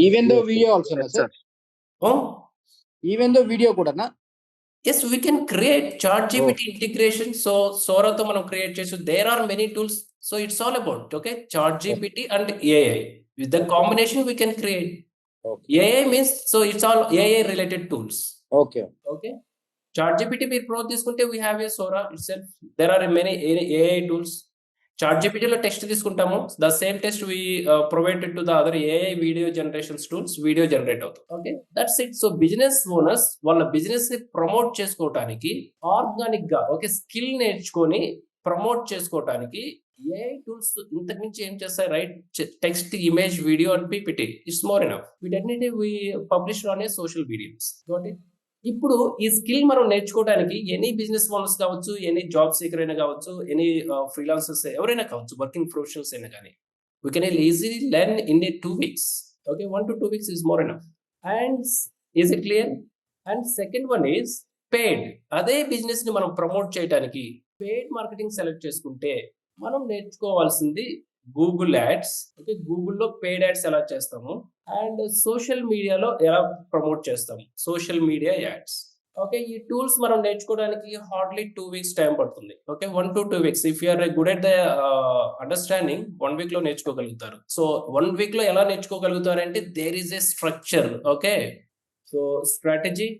Even though video also Yes, sir, sir. Even though video కూడానా? Yes, we can create chat GPT integration. So Sora to మనం create చేసు. There are many tools. So it's all about okay chat GPT and AI. With the combination we can create. Okay. AI means so it's all AI related tools. Okay. Okay. Chat GPT మీరు pro తీసుకుంటే we have a Sora itself. There are many AI tools. Chat GPT లో text తీసుకుంటాము. The same text we provided to the other AI video generations tools, video generate అవుతుంది. Okay, that's it. So business owners వాళ్ళ business ని promote చేసుకోవడానికి organic గా okay skill నేర్చుకొని promote చేసుకోవడానికి AI tools ఇంతకు మించి ఏం చేస్తాయి? Right, text, image, video and PPT it's more enough. వీటన్నిటి we publish on a social medias. ఇప్పుడు ఈ స్కిల్ మనం నేర్చుకోవడానికి ఎనీ బిజినెస్ ఓనర్స్ కావచ్చు, ఎనీ జాబ్ సీకర్ అయినా కావచ్చు, ఎనీ ఫ్రీలాన్సర్స్ ఎవరైనా కావచ్చు, వర్కింగ్ ప్రొఫెషనల్స్ అయినా కానీ we can easily learn in a 2 weeks. Okay, 1 to 2 weeks is more enough. And is it clear? And second one is paid. అదే business ని మనం ప్రమోట్ చేయడానికి పెయిడ్ మార్కెటింగ్ సెలెక్ట్ చేసుకుంటే మనం నేర్చుకోవాల్సింది గూగుల్ యాడ్స్. ఓకే, గూగుల్లో పెయిడ్ యాడ్స్ ఎలా చేస్తాము అండ్ సోషల్ మీడియాలో ఎలా ప్రమోట్ చేస్తాము, సోషల్ మీడియా యాడ్స్. ఓకే, ఈ టూల్స్ మనం నేర్చుకోవడానికి హార్డ్లీ 2 weeks టైం పడుతుంది. Okay, 1 to 2 weeks. If you're good at the understanding 1 week లో నేర్చుకోగలుగుతారు. సో 1 week లో ఎలా నేర్చుకోగలుగుతారు అంటే there is a structure. Okay, so strategy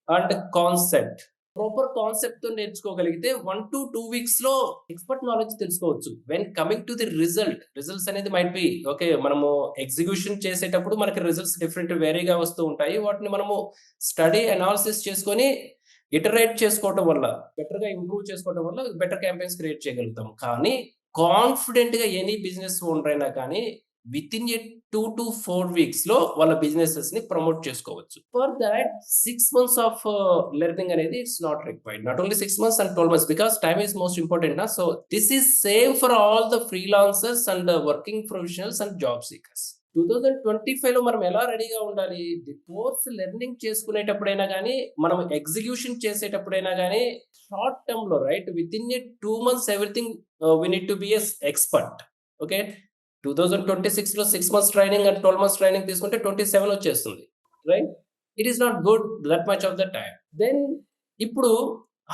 and concept, proper concept తో నేర్చుకోగలిగితే 1 to 2 weeks లో ఎక్స్పర్ట్ నాలెడ్జ్ తెలుసుకోవచ్చు. When coming to the results అనేది మైట్ బి ఓకే, మనము ఎగ్జిక్యూషన్ చేసేటప్పుడు మనకి రిజల్ట్స్ డిఫరెంట్ వేరేగా వస్తూ ఉంటాయి. వాటిని మనము స్టడీ అనాలిసిస్ చేసుకొని ఇటరేట్ చేసుకోవటం వల్ల, బెటర్ గా ఇంప్రూవ్ చేసుకోవడం వల్ల బెటర్ క్యాంపెయిన్స్ క్రియేట్ చేయగలుగుతాం. కానీ కాన్ఫిడెంట్ గా ఎనీ బిజినెస్ ఓనర్ అయినా కానీ విత్ ఇన్ 2 to 4 weeks లో వాళ్ళ బిజినెసెస్ ని ప్రమోట్ చేసుకోవచ్చు. For that 6 months of learning అనేది it's not required. Not only 6 months and 12 months because time is most important నా. So this is same for all the freelancers and working professionals and job seekers. 2025 లో మనం ఎలా రెడీగా ఉండాలి? The course learning చేసుకునేటప్పుడైనా కానీ, మనం execution చేసేటప్పుడైనా కానీ, షార్ట్ టర్మ్ లో right with in 2 months everything we need to be a expert. Okay, 2026 లో 6 months training and 12 months training తీసుకుంటే 27 వచ్చేస్తుంది. Right, it is not good that much of the time. Then ఇప్పుడు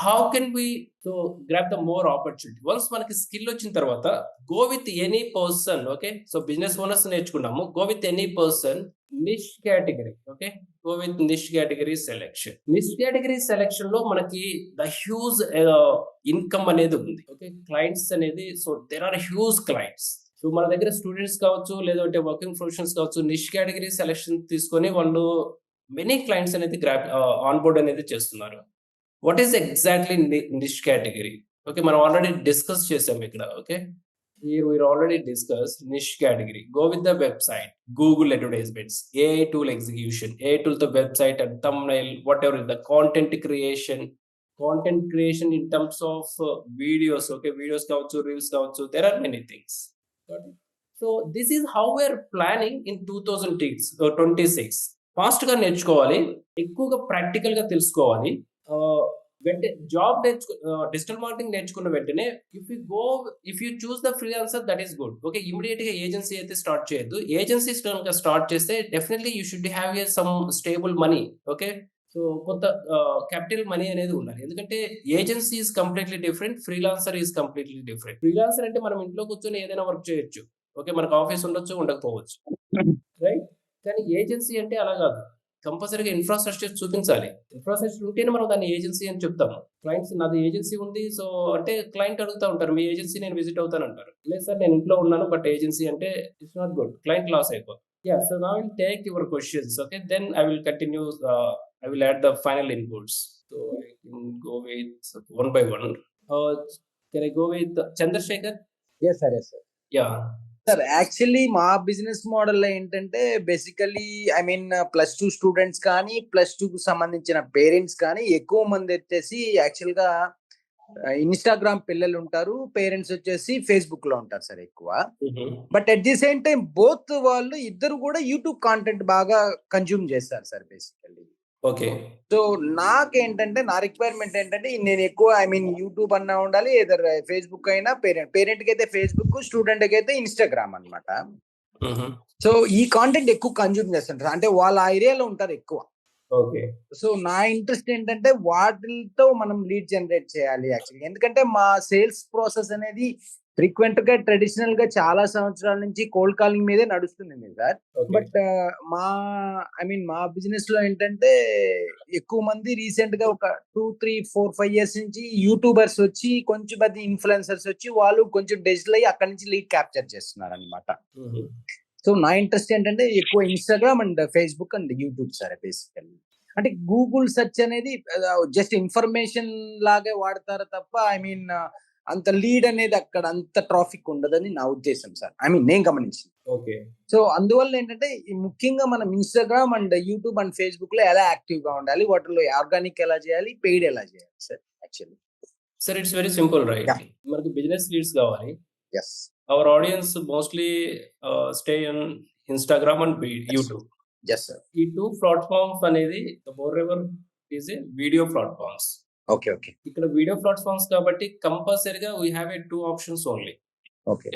how can we so grab the more opportunity? Once మనకి skill వచ్చిన తర్వాత go with any person. Okay, so business owners నేర్చుకున్నాము. Go with any person, నిష్ category. Okay, go with niche category selection. Niche category selection లో మనకి the huge income అనేది ఉంది. Okay, clients అనేది, so there are huge clients. So మన దగ్గర students కావచ్చు, లేదంటే వర్కింగ్ ప్రొఫెషనల్స్ కావచ్చు, నిష్ కేటగిరీ సెలక్షన్ తీసుకొని వాళ్ళు మెనీ క్లయింట్స్ అనేది ఆన్ బోర్డ్ అనేది చేస్తున్నారు. What is exactly niche category? Okay, మనం ఆల్రెడీ డిస్కస్ చేసాం ఇక్కడ. Okay, here we already discussed niche category. Go with the website, Google advertisements, AI tool execution, AI tool the website and thumbnail, whatever the content creation in terms of videos. Okay, videos kaavachu, reels kaavachu, there are many things. Got it? So this is how we are planning in 2026. Fast గా నేర్చుకోవాలి, ఎక్కువగా practical గా తెలుసుకోవాలి. వెంటనే job digital marketing నేర్చుకున్న వెంటనే if you choose the freelancer, that is good. Okay, immediate గా agency అయితే స్టార్ట్ చేయొద్దు. ఏజెన్సీ స్టార్ట్ చేస్తే definitely you should have some stable money. Okay, so కొంత క్యాపిటల్ మనీ అనేది ఉండాలి. ఎందుకంటే agency is completely different, freelancer is completely different. Freelancer అంటే మనం ఇంట్లో కూర్చొని ఏదైనా వర్క్ చేయొచ్చు. ఓకే, మనకు ఆఫీస్ ఉండొచ్చు, ఉండకపోవచ్చు, రైట్. కానీ ఏజెన్సీ అంటే అలా కాదు. కంపల్సరీగా ఇన్ఫ్రాస్ట్రక్చర్ చూపించాలి. ఇన్ఫ్రాస్ట్రక్చర్ ఉంటేనే మనం దాన్ని ఏజెన్సీ అని చెప్తాము. క్లయింట్స్ నాది ఏజెన్సీ ఉంది, సో అంటే క్లయింట్ అడుగుతూ ఉంటారు, మీ ఏజెన్సీ నేను విజిట్ అవుతాను అంటారు. లేదు సార్ నేను ఇంట్లో ఉన్నాను, బట్ ఏజెన్సీ అంటే it's not good, client loss అయిపోతుంది. Yeah, so now I will take your questions. Okay, then I will continue. I will add the final inputs. So I can go with one by one. Can I go with Chandrasekhar? yes sir. Yeah. Sir actually మా business model ఏంటంటే basically I mean +2 students కానీ +2 కు సంబంధించిన parents కానీ ఎక్కువ మంది వచ్చేసి actual గా ఇన్స్టాగ్రామ్ పిల్లలు ఉంటారు, పేరెంట్స్ వచ్చేసి ఫేస్బుక్ లో ఉంటారు సార్ ఎక్కువ. But at the same time both వాళ్ళు ఇద్దరు కూడా యూట్యూబ్ కాంటెంట్ బాగా కన్జ్యూమ్ చేస్తారు సార్ బేసికల్లీ. ఓకే, సో నాకేంటంటే నా రిక్వైర్మెంట్ ఏంటంటే నేను ఎక్కువ ఐ మీన్ యూట్యూబ్ అన్నా ఉండాలి, ఏదర్ ఫేస్బుక్ అయినా పేరెంట్ కి అయితే ఫేస్బుక్, స్టూడెంట్ కి అయితే ఇన్స్టాగ్రామ్ అన్నమాట. సో ఈ కాంటెంట్ ఎక్కువ కన్జ్యూమ్ చేస్తుంటారు, అంటే వాళ్ళ ఏరియాలో ఉంటారు ఎక్కువ. ఓకే, సో నా ఇంట్రెస్ట్ ఏంటంటే వాటితో మనం లీడ్ జనరేట్ చేయాలి యాక్చువల్లీ. ఎందుకంటే మా సేల్స్ ప్రాసెస్ అనేది ఫ్రీక్వెంట్ గా ట్రెడిషనల్ గా చాలా సంవత్సరాల నుంచి కోల్డ్ కాలింగ్ మీదే నడుస్తుంది సార్. బట్ మా బిజినెస్ లో ఏంటంటే ఎక్కువ మంది రీసెంట్ గా ఒక 2, 3, 4, 5 ఇయర్స్ నుంచి యూట్యూబర్స్ వచ్చి, కొంచెం మంది ఇన్ఫ్లుయెన్సర్స్ వచ్చి, వాళ్ళు కొంచెం డిజిటల్ అయ్యి అక్కడి నుంచి లీడ్ క్యాప్చర్ చేస్తున్నారు అనమాట. సో నా ఇంట్రెస్ట్ ఏంటంటే ఎక్కువ Instagram and Facebook and YouTube sir basically. అంటే గూగుల్ సెర్చ్ అనేది జస్ట్ ఇన్ఫర్మేషన్ లాగే వాడతారు తప్ప ఐ మీన్ అంత లీడ్ అనేది అక్కడ అంత ట్రాఫిక్ ఉండదని నా ఉద్దేశం సార్, ఐ మీన్ నేను గమనించింది. ఓకే, సో అందువల్ల ఏంటంటే ముఖ్యంగా మనం Instagram and YouTube and Facebook లో ఎలా యాక్టివ్ గా ఉండాలి, వాటిలో ఆర్గానిక్ ఎలా చేయాలి, పెయిడ్ ఎలా చేయాలి sir actually. Sir it's very simple, right. మనకి బిజినెస్ లీడ్స్ కావాలి. Yes, our audience mostly stay on Instagram and YouTube. Yes sir. ఈ 2 ప్లాట్ఫామ్స్ అనేది moreover is a video platforms. Okay okay, ఇక్కడ video platforms కాబట్టి కంపల్సరీగా we have 2 options only. Okay,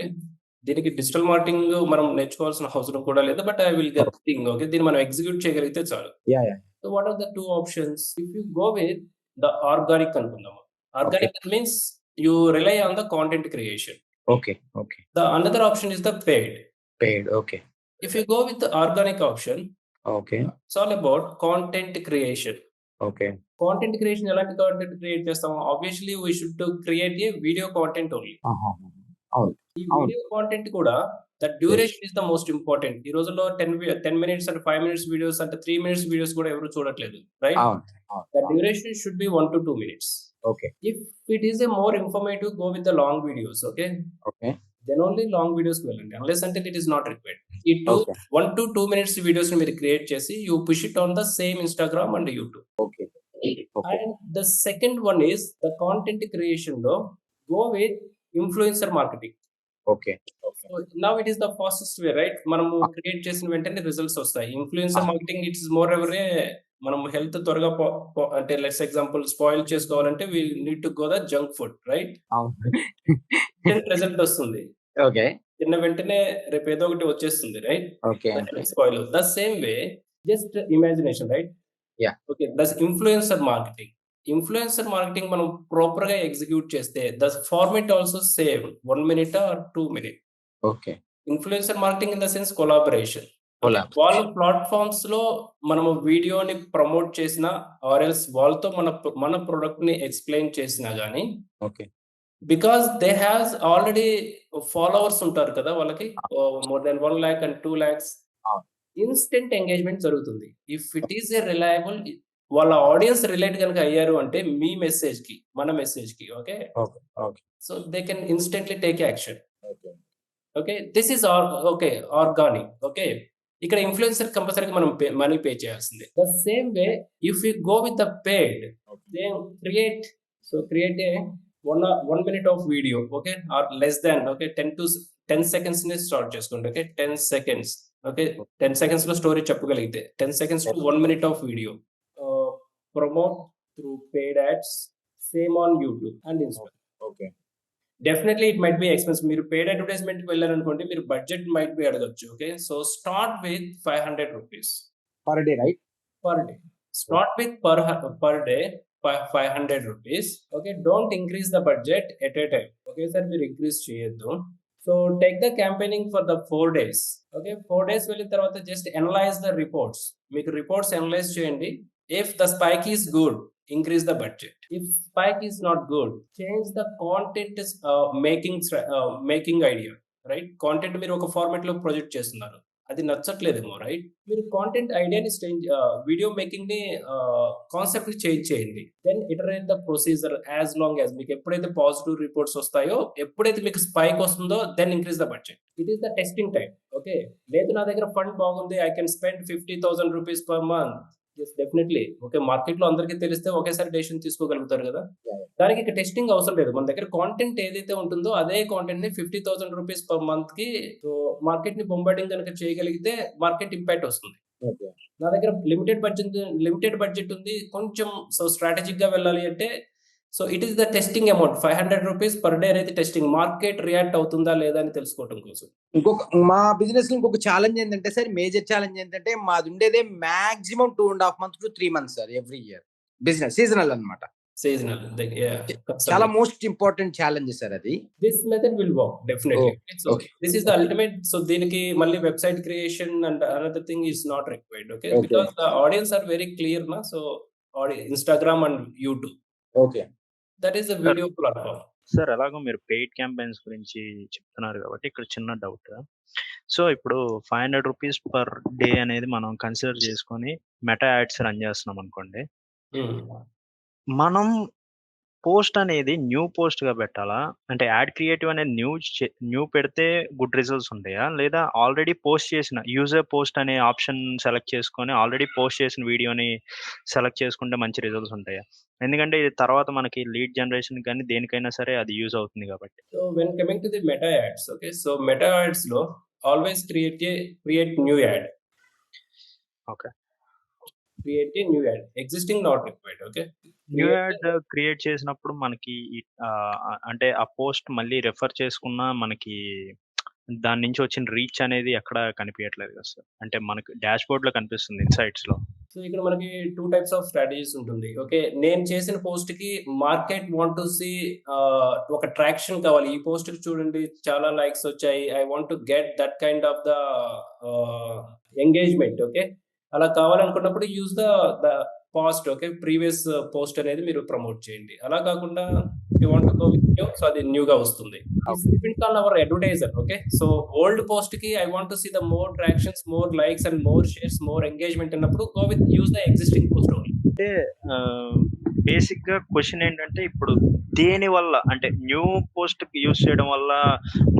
దీనికి digital marketing మనం నేర్చుకోవాల్సిన అవసరం కూడా లేదు, but I will get thing. Okay, దీన్ని మనం ఎగ్జిక్యూట్ చేయగలిగితే చాలు. So what are the 2 options? If you go with the organic అనుకుందాము. Organic means you rely on the content creation. Okay okay. The another option is the paid. Okay. If you go with the organic option, okay, it's all about content creation. ఓకే. Content creation, ఎలాంటి content create చేస్తాము? Obviously, we should create a video content only. అవును. ఈ video content కూడా the duration is the most important. ఈ రోజుల్లో 10 minutes and 5 minutes videos అంటే 3 minutes videos కూడా ఎవరు చూడట్లేదు, right? The duration should be 1 to 2 minutes. Okay. If it is a more informative, go with the long videos. Okay. Then only long videos వెళ్ళండి, unless until it is not required. ఈ 1 to 2 minutes videos ని మీరు create చేసి you push it on the same Instagram and YouTube. Okay. And the second one is the content creation లో go with influencer marketing. Okay. So now it is the fastest way, right? మనము create చేసిన వెంటనే results వస్తాయి. Influencer marketing it's moreover మనం health త్వరగా అంటే let's example spoil చేసుకోవాలంటే we need to go the junk food, right? Result వస్తుంది. Okay. తిన్న వెంటనే రేపు ఏదో ఒకటి వచ్చేస్తుంది, right? Okay. Spoil. The same way just imagination, right? Yeah. Okay, the influencer marketing. Influencer marketing మనం ప్రాపర్ గా ఎగ్జిక్యూట్ చేస్తే the format also same 1 minute or 2 minutes. Okay. Influencer marketing in the sense collaboration. వాళ్ళ platforms లో మనము వీడియోని promote చేసినా or else వాళ్ళతో మన ప్రొడక్ట్ ని ఎక్స్ప్లెయిన్ చేసినా గానీ okay because they has already followers ఉంటారు కదా వాళ్ళకి, more than 1 lakh and 2 lakhs. అవును. ఇన్స్టెంట్ ఎంగేజ్మెంట్ జరుగుతుంది. If it is a reliable, వాళ్ళ ఆడియన్స్ రిలేట్ కనుక అయ్యారు అంటే మీ మెసేజ్ కి, మన మెసేజ్ కి, okay, okay. Okay. So they can instantly take action. Okay. Okay, this is okay organic. Okay, ఇక్కడ ఇన్ఫ్లుయెన్సర్ కంపల్సరీగా మనం మనీ పే చేయాల్సిందే. The same way if you go with the paid, they create a 1 minute of video, okay, or less than, okay, 10 seconds ని start చేసుకోండి. Okay, 10 seconds, okay, 10 seconds లో story చెప్పగలిగితే 10 seconds to 1 minute of video promote through paid ads, same on YouTube and Insta. Okay. Definitely it might be expensive. మీరు paid advertisement కి వెళ్ళారనుకోండి, మీరు budget might be అడగచ్చు. Okay, so start with 500 rupees per day, right? Per day. Start with per day 500 rupees. Okay, don't increase the budget at a time. Okay sir, మీరు increase చేయొద్దు. So take the campaigning for the 4 days. Okay, 4 days వెళ్ళిన తర్వాత just analyse the reports. మీకు reports analyse చేయండి. If the spike is good, increase the budget. If spike is not good, change the content is making idea, right? Content మీరు ఒక format లో project చేస్తున్నారు, అది నచ్చట్లేదేమో, రైట్? మీరు కాంటెంట్ ఐడియాని వీడియో మేకింగ్ ని కాన్సెప్ట్ ని చేంజ్ చేయండి. Then iterate the procedure as long as మీకు ఎప్పుడైతే పాజిటివ్ రిపోర్ట్స్ వస్తాయో, ఎప్పుడైతే మీకు స్పైక్ వస్తుందో, then increase the budget. It is the testing time. Okay, లేదు నా దగ్గర ఫండ్ బాగుంది, I can spend 50,000 rupees per month. Yes, definitely. Okay, market లో అందరికీ తెలిస్తే ఒకేసారి డెసిషన్ తీసుకోగలుగుతారు కదా. దానికి ఇక టెస్టింగ్ అవసరం లేదు. మన దగ్గర కాంటెంట్ ఏదైతే ఉంటుందో అదే కాంటెంట్ ని 50,000 rupees per month కి మార్కెట్ ని బొంబార్డింగ్ కనుక చేయగలిగితే మార్కెట్ ఇంపాక్ట్ వస్తుంది. ఓకే. నా దగ్గర లిమిటెడ్ బడ్జెట్ ఉంది, కొంచెం సో స్ట్రాటజిక్ గా వెళ్ళాలి అంటే, so it is the testing amount 500 rupees per day అనేది టెస్టింగ్. మార్కెట్ రియాక్ట్ అవుతుందా లేదా అని తెలుసుకోవడం కోసం. మా బిజినెస్ లో ఇంకొక ఛాలెంజ్ ఏంటంటే సార్, మేజర్ ఛాలెంజ్ ఏంటంటే మాది ఉండేదే maximum 2.5 months to 3 months sir, every year. Business seasonal అన్నమాట. సీజనల్, చాలా మోస్ట్ ఇంపార్టెంట్ ఛాలెంజ్ సార్ అది. This method will work definitely. So Okay. This is the ultimate. So దీనికి మళ్ళీ website creation and another thing is not required. Okay, Okay. Because the audience are very clear నా. So Instagram and YouTube, okay. That is the video platform. Sir ఎలాగో మీరు paid campaigns గురించి చెప్తున్నారు కాబట్టి ఇక్కడ చిన్న డౌట్. సో ఇప్పుడు 500 rupees per day అనేది మనం కన్సిడర్ చేసుకొని మెటా యాడ్స్ రన్ చేస్తున్నాం అనుకోండి, మనం పోస్ట్ అనేది న్యూ పోస్ట్ గా పెట్టాలా? అంటే యాడ్ క్రియేటివ్ అనేది న్యూ పెడితే గుడ్ రిజల్ట్స్ ఉంటాయా, లేదా ఆల్రెడీ పోస్ట్ చేసిన యూజర్ పోస్ట్ అనే ఆప్షన్ సెలెక్ట్ చేసుకొని ఆల్రెడీ పోస్ట్ చేసిన వీడియోని సెలెక్ట్ చేసుకుంటే మంచి రిజల్ట్స్ ఉంటాయా? ఎందుకంటే ఇది తర్వాత మనకి లీడ్ జనరేషన్ కానీ దేనికైనా సరే అది యూజ్ అవుతుంది కాబట్టి. So when coming to the Meta ads, okay, so Meta ads లో always create new ad. Okay, create a new ad, existing not required. Okay, new ad create చేసినప్పుడు మనకి అంటే ఆ పోస్ట్ మళ్ళీ రెఫర్ చేసుకున్నా మనకి దాని నుంచి వచ్చిన రీచ్ అనేది ఎక్కడ కనిపించట్లేదు కదా సార్. అంటే మనకి డాష్ బోర్డ్ లో కనిపిస్తుంది ఇన్సైట్స్ లో. సో ఇక్కడ మనకి 2 types ఆఫ్ స్ట్రాటజీస్ ఉంటుంది. ఓకే, నేను చేసిన పోస్ట్ కి మార్కెట్ వాంట్ టు సీ ఒక ట్రాక్షన్ కావాలి. ఈ పోస్ట్ కి చూడండి చాలా లైక్స్ వచ్చాయి, I want to get that kind of the engagement. Okay, అలా కావాలనుకున్నప్పుడు use the past, okay, previous post అనేది మీరు ప్రమోట్ చేయండి. అలా కాకుండా you want to go with new, so అది న్యూగా వస్తుంది. Depends on our advertiser. Okay, so old post కి I want to see the more tractions, more likes and more shares, more engagement అన్నప్పుడు go with use the existing post only. అంటే basic గా question ఏంటంటే, ఇప్పుడు దేని వల్ల అంటే new post use చేయడం వల్ల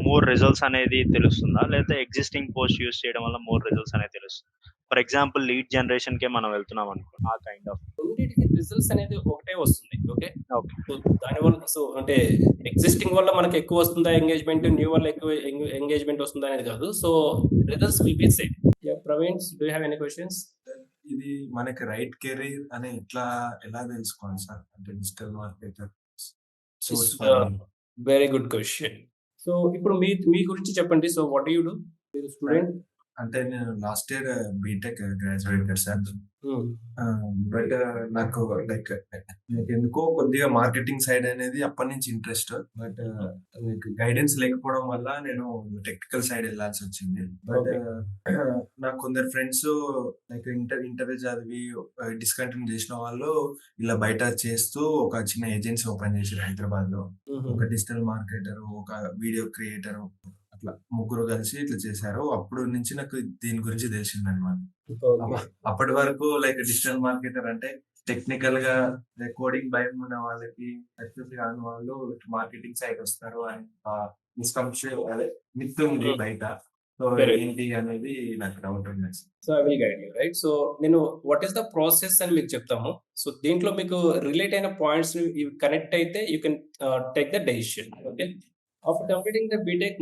మోర్ రిజల్ట్స్ అనేది తెలుస్తుందా, లేదా ఎగ్జిస్టింగ్ పోస్ట్ యూస్ చేయడం వల్ల మోర్ రిజల్ట్స్ అనేది తెలుస్తుంది? ఫర్ ఎగ్జాంపుల్ లీడ్ జనరేషన్ కే మనం వెళ్తున్నాం అనుకో, ఆ కైండ్ ఆఫ్ రెండింటికి రిజల్ట్స్ అనేది ఒకటే వస్తుంది. Okay, okay. సో దానివల్ల సో అంటే ఎగ్జిస్టింగ్ వల్ల మనకి ఎక్కువ వస్తుందా ఎంగేజ్మెంట్, న్యూ వల్ల ఎక్కువ ఎంగేజ్మెంట్ వస్తుందా అనేది కాదు. So results will be same. Yeah, Praveen, do you have any questions? ఇది మనకి రైట్ కెరీర్ అని ఎలా తెలుసుకోవాలి సార్? అంటే digital marketer source very good question. So ఇప్పుడు మీ గురించి చెప్పండి. So what you do? మీరు స్టూడెంట్? అంటే నేను last year BTech graduated sir. But నాకు లైక్ ఎందుకో కొద్దిగా మార్కెటింగ్ సైడ్ అనేది అప్పటి నుంచి ఇంట్రెస్ట్. బట్ లైక్ గైడెన్స్ లేకపోవడం వల్ల నేను టెక్నికల్ సైడ్ వెళ్ళాల్సి వచ్చింది. బట్ నాకు కొందరు ఫ్రెండ్స్ లైక్ ఇంటర్వ్యూ చదివి డిస్కంటిన్యూ చేసిన వాళ్ళు ఇలా బయట చేస్తూ ఒక చిన్న ఏజెన్సీ ఓపెన్ చేశారు హైదరాబాద్ లో. ఒక డిజిటల్ మార్కెటర్, ఒక వీడియో క్రియేటర్, అట్లా ముగ్గురు కలిసి ఇట్లా చేశారు. అప్పుడు నుంచి నాకు దీని గురించి తెలిసిందనమాట. అప్పటి వరకు లైక్ డిజిటల్ మార్కెటర్ అంటే టెక్నికల్ గా కోడింగ్ భయం ఉన్న వాళ్ళకి, సక్సెస్ కాని వాళ్ళు మార్కెటింగ్ సైడ్ వస్తారు అని మిస్కన్సెప్షన్ అదే మిత్ ఉంది బయట. సో ఏంటి అనేది నాకు డౌట్ ఉంది. So I will guide you, right? So నేను వాట్ ఈస్ ద ప్రాసెస్ అని మీకు చెప్తాము. సో దీంట్లో మీకు రిలేట్ అయిన పాయింట్స్ కనెక్ట్ అయితే you can take the decision. Okay, after completing the BTech,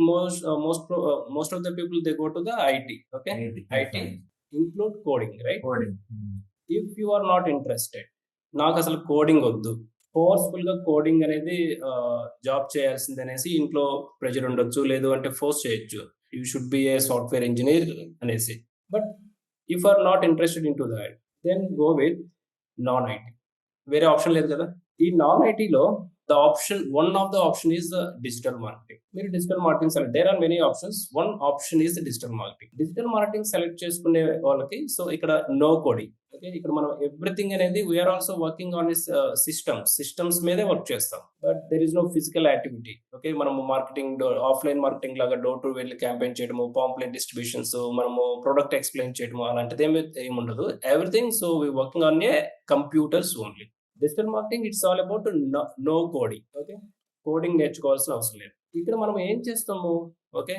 most of the people they go to the IT. Okay, IT include coding, right? Coding If you are not interested, నాకు అసలు coding వద్దు, forceful గా coding అనేది job చేయాల్సింది అనేసి ఇంట్లో pressure ఉండొచ్చు, లేదు అంటే ఫోర్స్ చేయొచ్చు, you should be a software engineer అనేసి. But if are not interested in to that, then go with non IT. వేరే ఆప్షన్ లేదు కదా. ఈ నాన్ ఐటీలో one of the option is the digital marketing. మీరు digital marketing select, there are many options, one option is digital marketing. Digital marketing select చేసుకునే వాళ్ళకి so ఇక్కడ no coding. Okay, ఇక్కడ మనం ఎవ్రీథింగ్ అనేది we are also working on systems మీదే work చేస్తాం. But there is no physical activity. Okay, మనము marketing offline marketing లాగా డోర్ టు వెళ్ళి క్యాంపెయిన్ చేయడము, పాంప్లెట్ డిస్ట్రిబ్యూషన్స్, మనము ప్రొడక్ట్ ఎక్స్ప్లెయిన్ చేయడము అలాంటిది ఏమి ఉండదు. Everything so we working on a computers only. Digital marketing it's all about no coding. Okay, coding నేర్చుకోవాల్సిన అవసరం లేదు. ఇక్కడ మనం ఏం చేస్తాము? Okay,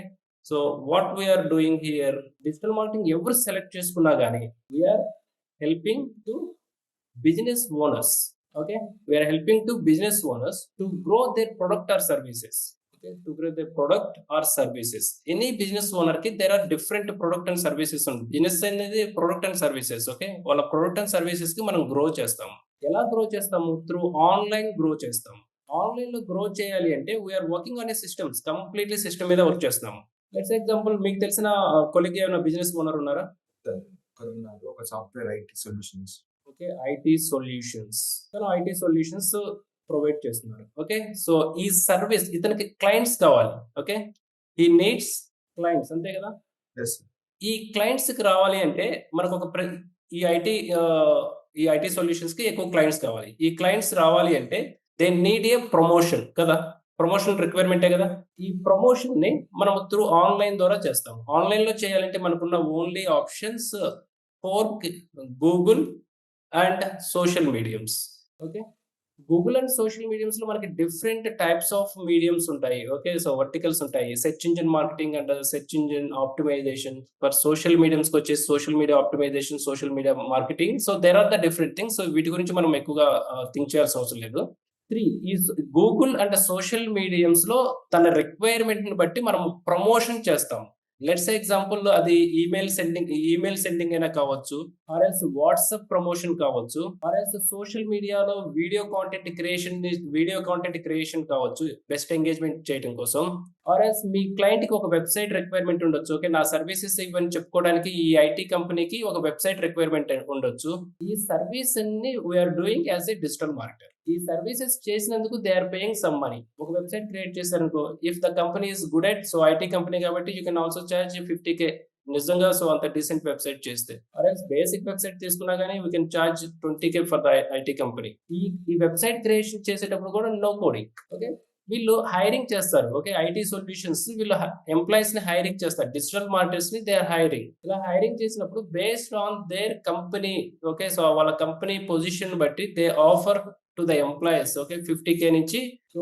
so what we are doing here, digital marketing ఎవరు సెలెక్ట్ చేసుకున్నా కానీ we are helping to business owners. Okay, we are helping to business owners to grow their product or services. Okay, to grow the product or services. Any business owner ki there are different product and services on business అనేది product and services. Okay, వాళ్ళ product and services కి మనం grow చేస్తాము. ఎలా grow చేస్తాము? Through online grow చేస్తాము. Online లో grow చేయాలి అంటే we are working on a systems, completely system మీద వర్క్ చేస్తాము. లెట్స్ ఎగ్జాంపుల్, మీకు తెలిసిన కొలీగ్ ఏమైనా బిజినెస్ ఓనర్ ఉన్నారా? ఒక software IT solutions. Okay, IT solutions, IT solutions provide చేస్తున్నారు. ఓకే, సో ఈ సర్వీస్ ఇతనికి క్లయింట్స్ కావాలి. ఓకే, ఈ నీడ్స్ క్లయింట్స్, అంతే కదా. ఈ క్లయింట్స్ కి రావాలి అంటే మనకు ఒక ఈ ఐటీ సొల్యూషన్స్ కి ఎక్కువ క్లయింట్స్ కావాలి. ఈ క్లయింట్స్ రావాలి అంటే దే నీడ్ ఏ ప్రమోషన్ కదా, ప్రమోషన్ రిక్వైర్మెంటే కదా. ఈ ప్రమోషన్ ని మనం త్రూ ఆన్లైన్ ద్వారా చేస్తాం. ఆన్లైన్ లో చేయాలంటే మనకున్న only options for Google and social mediums. Okay, Google and social mediums లో మనకి డిఫరెంట్ టైప్స్ ఆఫ్ మీడియంస్ ఉంటాయి. ఓకే, సో వర్టికల్స్ ఉంటాయి, search engine marketing and search engine optimisation. For social mediums కి వచ్చేసి social media optimisation, social media marketing. So there are the different things. So వీటి గురించి మనం ఎక్కువగా థింక్ చేయాల్సిన అవసరం లేదు. 3 ఈ గూగుల్ అండ్ సోషల్ మీడియంస్ లో తన రిక్వైర్మెంట్ ని బట్టి మనం ప్రమోషన్ చేస్తాం. లెట్స్ ఎగ్జాంపుల్, అది ఈమెయిల్ సెండింగ్ అయినా కావచ్చు, ఆర్ ఎల్స్ వాట్సాప్ ప్రమోషన్ కావచ్చు, ఆర్ ఎల్స్ సోషల్ మీడియాలో వీడియో కాంటెంట్ క్రియేషన్ కావచ్చు, బెస్ట్ ఎంగేజ్మెంట్ చేయడం కోసం. ఆర్ ఎల్స్ మీ క్లయింట్ కి ఒక వెబ్సైట్ రిక్వైర్మెంట్ ఉండొచ్చు. ఓకే, నా సర్వీసెస్ ఇవన్నీ చెప్పుకోవడానికి ఈ ఐటీ కంపెనీకి ఒక వెబ్సైట్ రిక్వైర్మెంట్ ఉండొచ్చు. ఈ సర్వీస్ అన్ని we are doing as a digital marketer. ఈ సర్వీసెస్ చేసినందుకు they are paying some money. ఒక వెబ్సైట్ క్రియేట్ చేశారనుకో, if the company is good at, so IT company కాబట్టి you can also charge 50K నిజంగా. So అంత డీసెంట్ వెబ్సైట్ చేస్తే, ఆర్ఎల్స్ basic website తీసుకున్నా కానీ we can charge 20K for the IT company. ఈ వెబ్సైట్ క్రియేషన్ చేసేటప్పుడు కూడా నో కోడింగ్. ఓకే, వీళ్ళు హైరింగ్ చేస్తారు. ఓకే, ఐటీ సొల్యూషన్స్ వీళ్ళు ఎంప్లాయీస్ ని హైరింగ్ చేస్తారు, డిజిటల్ మార్కెటర్స్ ని దే ఆర్ హైరింగ్. ఇలా హైరింగ్ చేసినప్పుడు based on their company, okay, so వాళ్ళ కంపెనీ పొజిషన్ బట్టి they offer to the employees. Okay, 50K నుంచి సో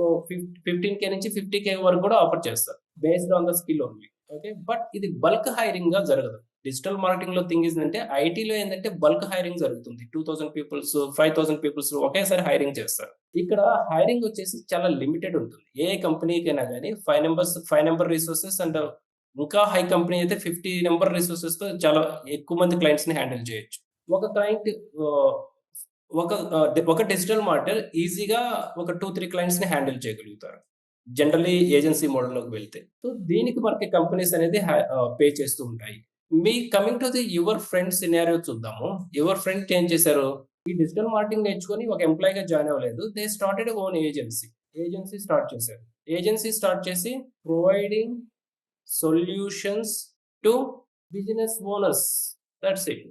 15K నుంచి 50K వరకు కూడా ఆఫర్ చేస్తారు based on the skill only. Okay, but ఇది బల్క్ హైరింగ్ గా జరగదు. డిజిటల్ మార్కెటింగ్ లో థింగ్ ఏంటంటే ఐటీలో ఏంటంటే బల్క్ హైరింగ్ జరుగుతుంది. 2000 పీపుల్స్ 5000 పీపుల్స్ ఒకేసారి హైరింగ్ చేస్తారు. ఇక్కడ హైరింగ్ వచ్చేసి చాలా లిమిటెడ్ ఉంటుంది. ఏ కంపెనీకైనా కానీ 5 నెంబర్ రిసోర్సెస్ అండ్ ఇంకా హై కంపెనీ అయితే 50 నెంబర్ రిసోర్సెస్ తో చాలా ఎక్కువ మంది క్లయింట్స్ ని హ్యాండిల్ చేయొచ్చు. ఒక క్లయింట్ ఒక డిజిటల్ మార్కెటర్ ఈజీగా ఒక 2-3 క్లయింట్స్ ని హ్యాండిల్ చేయగలుగుతారు జనరల్లీ ఏజెన్సీ మోడల్లోకి వెళ్తే. సో దీనికి మనకి కంపెనీస్ అనేది పే చేస్తూ ఉంటాయి. మీ coming to the your friend scenario చూద్దాము. యువర్ ఫ్రెండ్ ఏం చేశారు? ఈ డిజిటల్ మార్కెటింగ్ నేర్చుకొని ఒక ఎంప్లాయీగా జాయిన్ అవ్వలేదు. They started own agency. Agency start చేశారు. ఏజెన్సీ స్టార్ట్ చేసి providing solutions to business owners. That's it.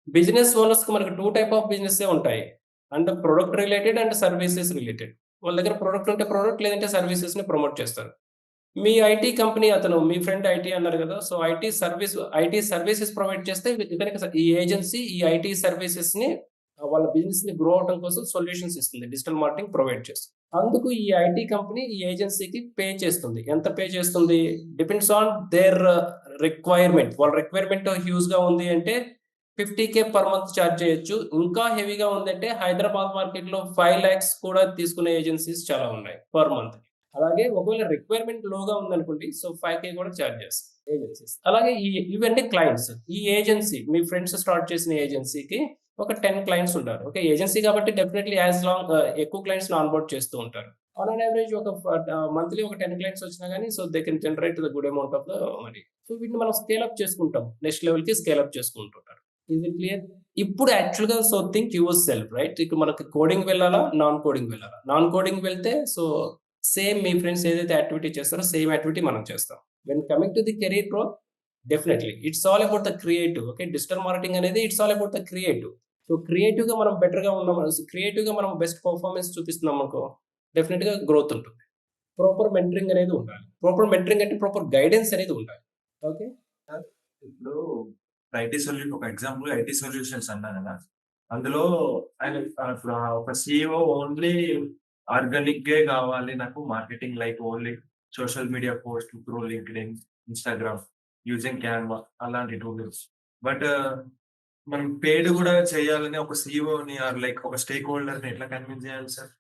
Business ఓనర్స్‌కి మనకు 2 టైప్ ఆఫ్ బిజినెస్సే ఉంటాయి. అంటే product related and services related. వాళ్ళ దగ్గర ప్రొడక్ట్ ఉంటే ప్రొడక్ట్, లేదంటే సర్వీసెస్‌ని ప్రమోట్ చేస్తారు. మీ ఐటీ కంపెనీ అతను, మీ ఫ్రెండ్ ఐటీ అన్నారు కదా! సో, ఐటీ సర్వీసెస్ ప్రొవైడ్ చేస్తే ఇతనికి ఈ ఏజెన్సీ ఈ ఐటీ సర్వీసెస్‌ని వాళ్ళ బిజినెస్‌ని గ్రో అవ్వడం కోసం సొల్యూషన్స్ ఇస్తుంది. డిజిటల్ మార్కెటింగ్ ప్రొవైడ్ చేస్తుంది. అందుకు ఈ ఐటీ కంపెనీ ఈ ఏజెన్సీకి పే చేస్తుంది. ఎంత పే చేస్తుంది? Depends on their requirement. వాళ్ళ రిక్వైర్మెంట్ హ్యూజ్‌గా ఉంది అంటే 50,000 పర్ మంత్ చార్జ్ చేయొచ్చు. ఇంకా హెవీగా ఉందంటే హైదరాబాద్ మార్కెట్‌లో 5 లాక్స్ కూడా తీసుకునే ఏజెన్సీస్ చాలా ఉన్నాయి పర్ మంత్. అలాగే ఒకవేళ రిక్వైర్మెంట్ లోగా ఉందనుకోండి, సో 5,000 కూడా చార్జ్ చేస్తారు ఏజెన్సీస్. అలాగే ఇవన్నీ క్లయింట్స్. ఈ ఏజెన్సీ మీ ఫ్రెండ్స్ స్టార్ట్ చేసిన ఏజెన్సీకి ఒక 10 క్లయింట్స్ ఉంటారు. ఓకే. ఏజెన్సీ కాబట్టి డెఫినెట్లీ ఎక్కువ క్లయింట్స్‌ని ఆన్‌బోర్డ్ చేస్తూ ఉంటారు. ఆన్ అన్ యావరేజ్ ఒక మంత్లీ ఒక 10 క్లయింట్స్ వచ్చినా గానీ, so they can generate the good amount of the money. So వీటిని మనం స్కేల్ అప్ చేసుకుంటాం. నెక్స్ట్ లెవెల్‌కి స్కేల్ అప్ చేసుకుంటుంటారు. Is it clear? ఇప్పుడు యాక్చువల్‌గా so think yourself right. ఇక మనకి కోడింగ్ వెళ్ళాలా? నాన్ కోడింగ్ వెళ్ళాలా? నాన్ కోడింగ్ వెళ్తే సో సేమ్ మీ ఫ్రెండ్స్ ఏదైతే యాక్టివిటీ చేస్తారో సేమ్ యాక్టివిటీ మనం చేస్తాం. When coming to the career growth, definitely it's all about the creative. Okay. Digital marketing అనేది it's all about the creative. So క్రియేటివ్‌గా మనం బెటర్‌గా ఉన్నాం, క్రియేటివ్‌గా మనం బెస్ట్ పర్ఫార్మెన్స్ చూపిస్తున్నాం అనుకో, డెఫినెట్‌గా గ్రోత్ ఉంటుంది. ప్రాపర్ మెంటరింగ్ అనేది ఉండాలి. ప్రాపర్ మెంటరింగ్ అంటే ప్రాపర్ గైడెన్స్ అనేది ఉండాలి. ఓకే. ఇప్పుడు ఒక ఎగ్జాంపుల్ ఐటీ సొల్యూషన్స్ అన్నా కదా! అందులో ఆయన ఇప్పుడు ఒక సీఈఓ ఓన్లీ ఆర్గానిక్‌గే కావాలి నాకు marketing, like only social media post through LinkedIn, Instagram using Canva అలాంటి టూల్స్. బట్ మనం పెయిడ్ కూడా చేయాలని ఒక సీఈఓని లైక్ ఒక స్టేక్ హోల్డర్‌ని ఎట్లా కన్విన్స్ చేయాలి సార్?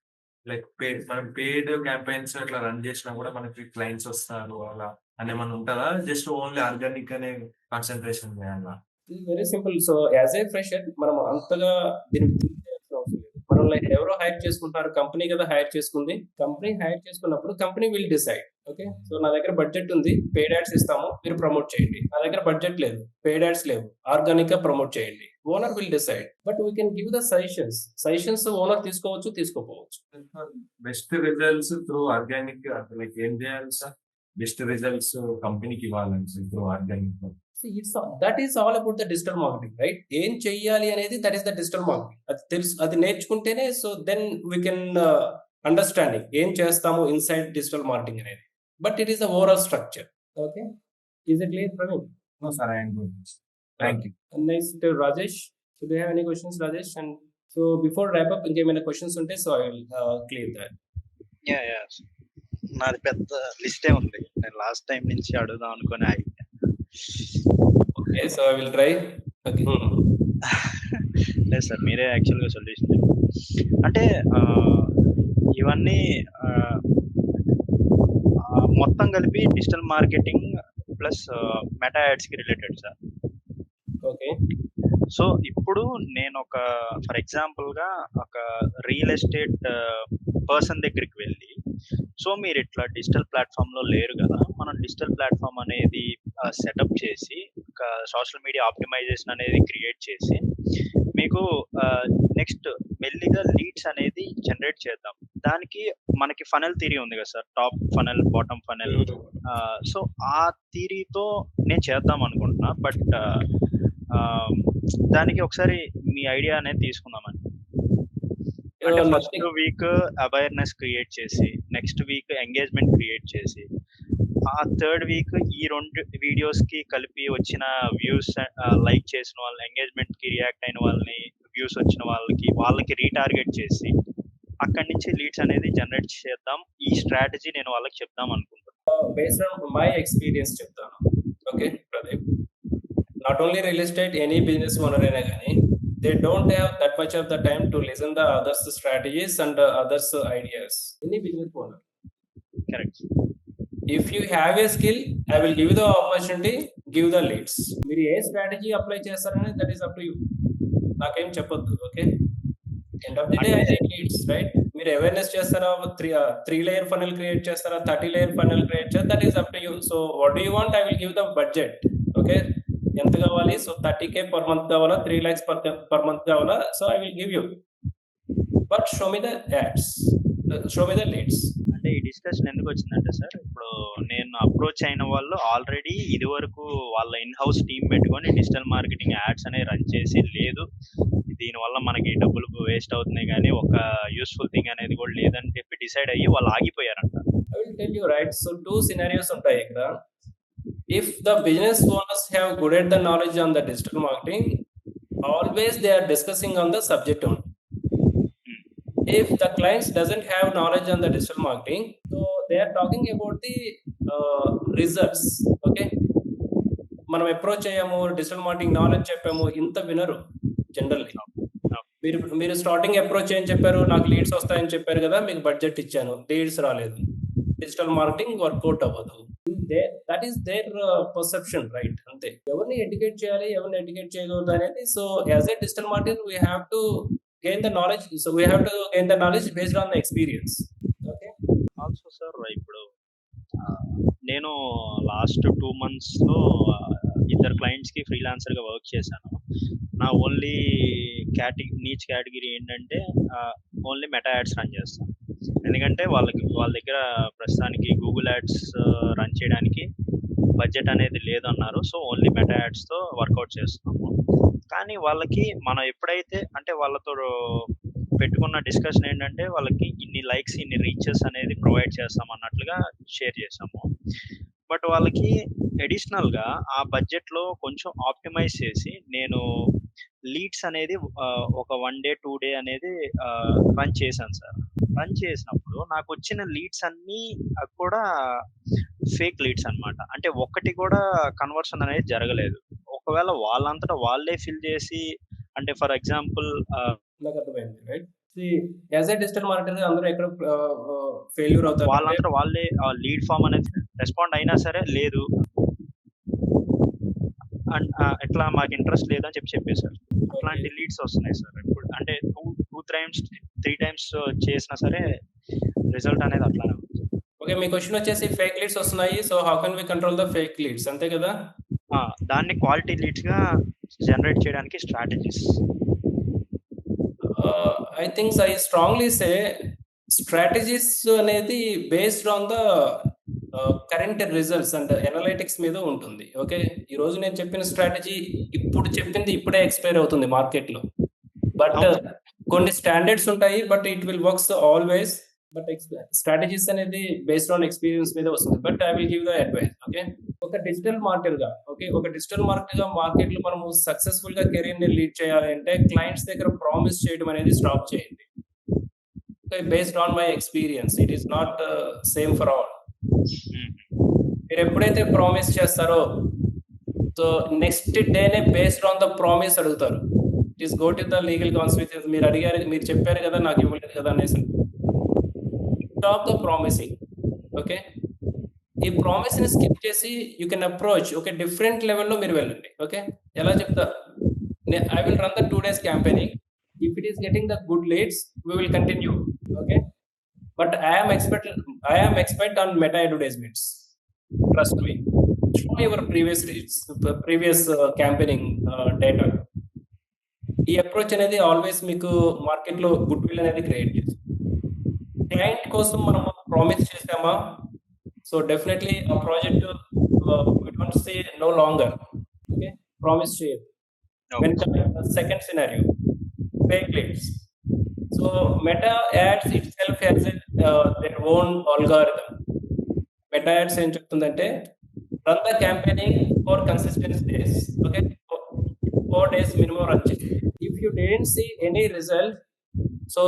లైక్ మనం పెయిడ్ క్యాంపెయిన్స్ అట్లా రన్ చేసినా కూడా మనకి క్లయింట్స్ వస్తారు అలా అని ఏమన్నా ఉంటదా? జస్ట్ ఓన్లీ ఆర్గానిక్ అనే కాన్సంట్రేషన్ చేయాలా? ఇది very simple. So as a fresher మనం అంతగా దీనికి థింక్ చేయాల్సిన అవసరం లేదు. మనల్ని ఎవరో హైర్ చేసుకుంటారు, కంపెనీ కదా హైర్ చేసుకుంది. కంపెనీ హైర్ చేసుకున్నప్పుడు company will decide. Okay. So నా దగ్గర బడ్జెట్ ఉంది, పెయిడ్ యాడ్స్ ఇస్తాము, మీరు ప్రమోట్ చేయండి. నా దగ్గర బడ్జెట్ లేదు, పెయిడ్ యాడ్స్ లేవు, ఆర్గానిక్ గా ప్రమోట్ చేయండి. Owner will decide. But we can give the suggestions owner తీసుకోవచ్చు, తీసుకోపోవచ్చు. Best results through organic like ఏం చేయాలి సార్? బెస్ట్ రిజల్ట్స్ కంపెనీకి ఇవ్వాలని through organic. That is all about the digital marketing right. ఏం చెయ్యాలి అనేది that is the digital marketing. అది తెలుసు, అది నేర్చుకుంటేనే so then we can understanding ఏం చేస్తాము ఇన్సైడ్ డిజిటల్ మార్కెటింగ్ అనేది. But it is the overall structure. Okay. Is it clear Praveen? Sir I am good. Thank you. Next Rajesh. So do you have any questions Rajesh? And so before wrap up ఇంకేమైనా questions ఉంటే so I will clear that. Yeah yeah నాది పెద్ద లిస్టే ఉంది. నేను last time నుంచి అడుగుదాం అనుకుని ఆగిపోయాను. Okay. So I will try. Okay. లేదు సార్, మీరే యాక్చువల్‌గా సొల్యూషన్ అంటే ఇవన్నీ మొత్తం కలిపి డిజిటల్ మార్కెటింగ్ ప్లస్ మెటా యాడ్స్‌కి రిలేటెడ్ సార్. ఓకే. సో ఇప్పుడు నేను ఒక ఫర్ ఎగ్జాంపుల్‌గా ఒక రియల్ ఎస్టేట్ పర్సన్ దగ్గరికి వెళ్ళి, సో మీరు ఇట్లా డిజిటల్ ప్లాట్‌ఫామ్‌లో లేరు కదా! మనం డిజిటల్ ప్లాట్‌ఫామ్ అనేది సెటప్ చేసి ఒక సోషల్ మీడియా ఆప్టిమైజేషన్ అనేది క్రియేట్ చేసి మీకు నెక్స్ట్ మెల్లిగా లీడ్స్ అనేది జనరేట్ చేద్దాం. దానికి మనకి ఫనెల్ థియరీ ఉంది కదా sir. Top funnel, bottom funnel. So ఆ థియరీతో నేను చేద్దాం అనుకుంటున్నా. బట్ దానికి ఒకసారి మీ ఐడియా అనేది తీసుకుందామని. అంటే ఫస్ట్ వీక్ అవేర్నెస్ క్రియేట్ చేసి, నెక్స్ట్ వీక్ ఎంగేజ్మెంట్ క్రియేట్ చేసి, ఆ థర్డ్ వీక్ ఈ 2 వీడియోస్‌కి కలిపి వచ్చిన వ్యూస్, లైక్ చేసిన వాళ్ళు, ఎంగేజ్మెంట్‌కి రియాక్ట్ అయిన వాళ్ళని, వ్యూస్ వచ్చిన వాళ్ళకి రీటార్గెట్ చేసి అక్కడి నుంచి లీడ్స్ అనేది జనరేట్ చేద్దాం. ఈ స్ట్రాటజీ నేను వాళ్ళకి చెప్దాం అనుకుంటున్నాను. బేస్డ్ ఆన్ మై ఎక్స్‌పీరియన్స్ చెప్తాను. Okay Pradeep. Not only real estate, any business owner అయినా గానీ they don't have that much of the time to listen the others strategies and others ideas. Any business owner. Correct. If you have a skill, I will give you the opportunity, give the leads. మీరు ఏ strategy apply చేస్తారనేది that is up to you. నాకేం చెప్పొద్దు. Okay. End of the day I need leads right. మీరు awareness చేస్తారా, 3 layer funnel create చేస్తారా, 30 layer funnel create చేస్తారా, that is up to you. So what do you want? I will give the budget. Okay. ఎంత కావాలి? So 30K per month కావాలా? 3 lakhs per month కావాలా? So I will give you. But show me the ads. Show me the leads. అంటే ఈ discussion ఎందుకు వచ్చిందంటే sir, ఇప్పుడు నేను అప్రోచ్ అయిన వాళ్ళు ఆల్రెడీ ఇదివరకు వాళ్ళ ఇన్ హౌస్ టీమ్ పెట్టుకొని డిజిటల్ మార్కెటింగ్ యాడ్స్ అనేవి రన్ చేసి, లేదు దీనివల్ల మనకి డబ్బులు వేస్ట్ అవుతున్నాయి కానీ ఒక యూస్ఫుల్ థింగ్ అనేది కూడా లేదని చెప్పి డిసైడ్ అయ్యి వాళ్ళు ఆగిపోయారంట. I will tell you, right? So two scenarios ఉంటాయి ఇక్కడ. If the business owners have good at the knowledge on the digital marketing, always they are discussing on the subject only. If the clients doesn't have knowledge on the digital marketing, so they are talking about the results. Okay, మనం approach అయ్యాము, digital marketing knowledge చెప్పాము, ఇంత వినరు generally. మీరు starting approach ఏం చెప్పారు? నాకు leads వస్తాయని చెప్పారు కదా, మీకు బడ్జెట్ ఇచ్చాను, లీడ్స్ రాలేదు, డిజిటల్ మార్కెటింగ్ వర్కౌట్ అవ్వదు. That is their perception, right? అంతే. ఎవరిని ఎడ్యుకేట్ చేయాలి, ఎవరిని ఎడ్యుకేట్ చేయకూడదు అనేది. So as a digital marketer we have to gain the knowledge. So we have to gain the knowledge based on the experience. Okay. Also sir, ఇప్పుడు నేను last 2 months ఇద్దరు clients కి ఫ్రీలాన్సర్ గా work చేశాను. నా only నీచ్ category ఏంటంటే only meta ads run చేస్తాను. ఎందుకంటే వాళ్ళ దగ్గర ప్రస్తుతానికి గూగుల్ యాడ్స్ రన్ చేయడానికి బడ్జెట్ అనేది లేదన్నారు. సో ఓన్లీ మెటా యాడ్స్ తో వర్కౌట్ చేస్తున్నాము. కానీ వాళ్ళకి మనం ఎప్పుడైతే అంటే వాళ్ళతో పెట్టుకున్న డిస్కషన్ ఏంటంటే, వాళ్ళకి ఇన్ని లైక్స్, ఇన్ని రీచెస్ అనేది ప్రొవైడ్ చేస్తాం అన్నట్లుగా షేర్ చేసాము. బట్ వాళ్ళకి అడిషనల్ గా ఆ బడ్జెట్ లో కొంచెం ఆప్టిమైజ్ చేసి నేను లీడ్స్ అనేది ఒక 1 day 2 day అనేది రన్ చేశాను సార్. రన్ చేసినప్పుడు నాకు వచ్చిన లీడ్స్ అన్ని కూడా ఫేక్ లీడ్స్ అన్నమాట. అంటే ఒక్కటి కూడా కన్వర్షన్ అనేది జరగలేదు. ఒకవేళ వాళ్ళంతటా వాళ్ళే ఫిల్ చేసి, అంటే ఫర్ ఎగ్జాంపుల్ నాకు అర్థమైంది, right? As a digital marketer అందరూ ఎక్కడ ఫెయిల్యూర్ అవుతారు? వాళ్ళంతటా వాళ్ళే లీడ్ ఫామ్ అనేది రెస్పాండ్ అయినా సరే లేదు, అండ్ ఎట్లా మాకు ఇంట్రెస్ట్ లేదని చెప్పేసారు. అట్లాంటి లీడ్స్ వస్తున్నాయి సార్ ఇప్పుడు. అంటే 2 times 3 times చేసినా సరే రిజల్ట్ అనేది అట్లానే ఉంది. ఓకే, మీ క్వశ్చన్ వచ్చేసి ఫేక్ లీడ్స్ వస్తున్నాయి, so how can we control the fake leads, అంతే కదా? దాన్ని క్వాలిటీ లీడ్స్ గా జనరేట్ చేయడానికి strategies. I think I strongly say strategies అనేది based on the current results and analytics మీద ఉంటుంది. ఓకే, ఈ రోజు నేను చెప్పిన స్ట్రాటజీ ఇప్పుడు చెప్పింది ఇప్పుడే ఎక్స్పైర్ అవుతుంది మార్కెట్ లో. బట్ కొన్ని స్టాండర్డ్స్ ఉంటాయి, but it will works always. But strategies అనేది బేస్డ్ ఆన్ ఎక్స్పీరియన్స్ మీద వస్తుంది. But I will give the advice. Okay, ఒక డిజిటల్ మార్కెటర్ గా మార్కెట్ లో మనము సక్సెస్ఫుల్ గా కెరీర్ ని లీడ్ చేయాలి అంటే క్లయింట్స్ దగ్గర ప్రామిస్ చేయడం అనేది స్టాప్ చేయండి. Based on my experience, it is not same for all. మీరు ఎప్పుడైతే ప్రామిస్ చేస్తారో, సో నెక్స్ట్ డేనే బేస్డ్ ఆన్ ద ప్రామిస్ అడుగుతారు. It is go to the legal consequences. మీరు అడిగారు, మీరు చెప్పారు కదా నాకు ఇవ్వలేదు కదా అనేసి. Stop the promising. ఓకే, ఈ ప్రామిస్ ని స్కిప్ చేసి you can approach. Okay, different లెవెల్లో మీరు వెళ్ళండి. ఓకే, ఎలా చెప్తారు? I will run the 2 days campaigning. If it is getting the good leads, we will continue. Okay, but I am expert on meta advertisements. Trust me. Show me your previous leads, previous campaigning data. ఈ approach అనేది always మీకు market లో good will అనేది create చేస్తుంది. Client కోసం మనం promise చేసామా, so definitely ఆ project we don't say no longer. Okay, promise చేయదు. When second scenario, fake leads. So Meta Ads itself has their own algorithm. Meta Ads ఏం చెప్తుందంటే, run the campaigning for consistent days. Okay, 4 days minimum run చేయండి. If you didn't see any result, so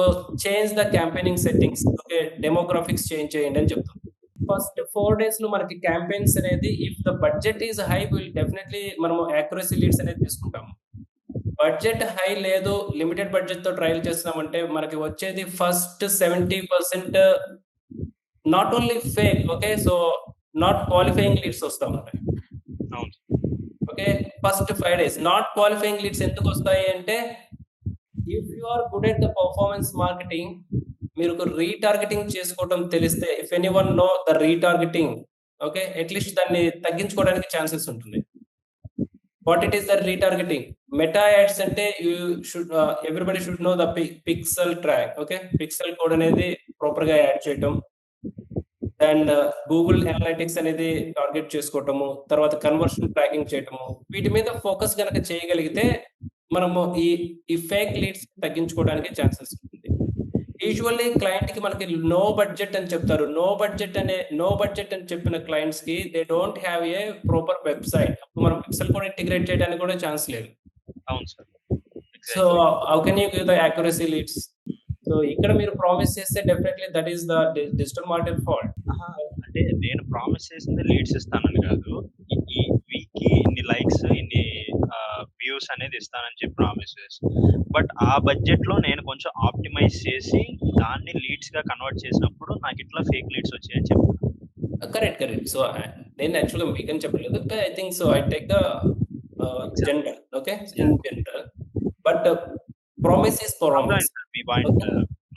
change the campaigning settings. Okay, demographics change చేయండి అని చెప్తుంది. First 4 days లో మనకి campaigns అనేది, if the budget is high, will definitely మనము accuracy leads అనేది తీసుకుంటాము. బడ్జెట్ హై లేదు, లిమిటెడ్ బడ్జెట్ తో ట్రయల్ చేస్తున్నామంటే మనకి వచ్చేది first 70% not only fake. Okay, so not qualifying leads వస్తా ఉంటాయి. Okay, first 5 days not qualifying leads ఎందుకు వస్తాయి అంటే, if you are good at the performance marketing, మీరు రీటార్గెటింగ్ చేసుకోవడం తెలిస్తే, if anyone know the retargeting, okay, at least దాన్ని తగ్గించుకోవడానికి ఛాన్సెస్ ఉంటుంది. What it is the retargeting. Meta ads అంటే you should everybody should know the pixel track. Okay, pixel code అనేది proper గా add చేయటం, అండ్ గూగుల్ అనలిటిక్స్ అనేది target చేసుకోవటము, తర్వాత కన్వర్షన్ ట్రాకింగ్ చేయటము, వీటి మీద ఫోకస్ కనుక చేయగలిగితే మనము ఈ ఫేక్ లీడ్స్ తగ్గించుకోవడానికి ఛాన్సెస్ ఉంటుంది. యూజువల్లీ క్లయింట్ కి మనకి నో బడ్జెట్ అని చెప్తారు. నో బడ్జెట్ అని చెప్పిన క్లయింట్స్ కి they don't have a proper website. మనం పిక్సెల్ కూడా ఇంటిగ్రేట్ చేయడానికి కూడా ఛాన్స్ లేదు. అవును sir. So how can you give the accuracy leads? So ఇక్కడ మీరు ప్రామిస్ చేస్తే definitely that is the digital marketing fault. అంటే నేను ప్రామిస్ చేసింది లీడ్స్ ఇస్తానని కాదు, ఈ వీక్ కి ఇన్ని లైక్స్, ఇన్ని వ్యూస్ అనేది ఇస్తానని చెప్పి ప్రామిస్ చేస్తాను. బట్ ఆ బడ్జెట్ లో నేను కొంచెం ఆప్టిమైజ్ చేసి దాన్ని లీడ్స్ గా కన్వర్ట్ చేసినప్పుడు నాకు ఇట్లా ఫేక్ లీడ్స్ వచ్చాయని చెప్తాను. కరెక్ట్. సో నేను యాక్చువల్గా మీకని చెప్పలేదు. I think so I take the general. Okay, in general. But promise is promise. Me point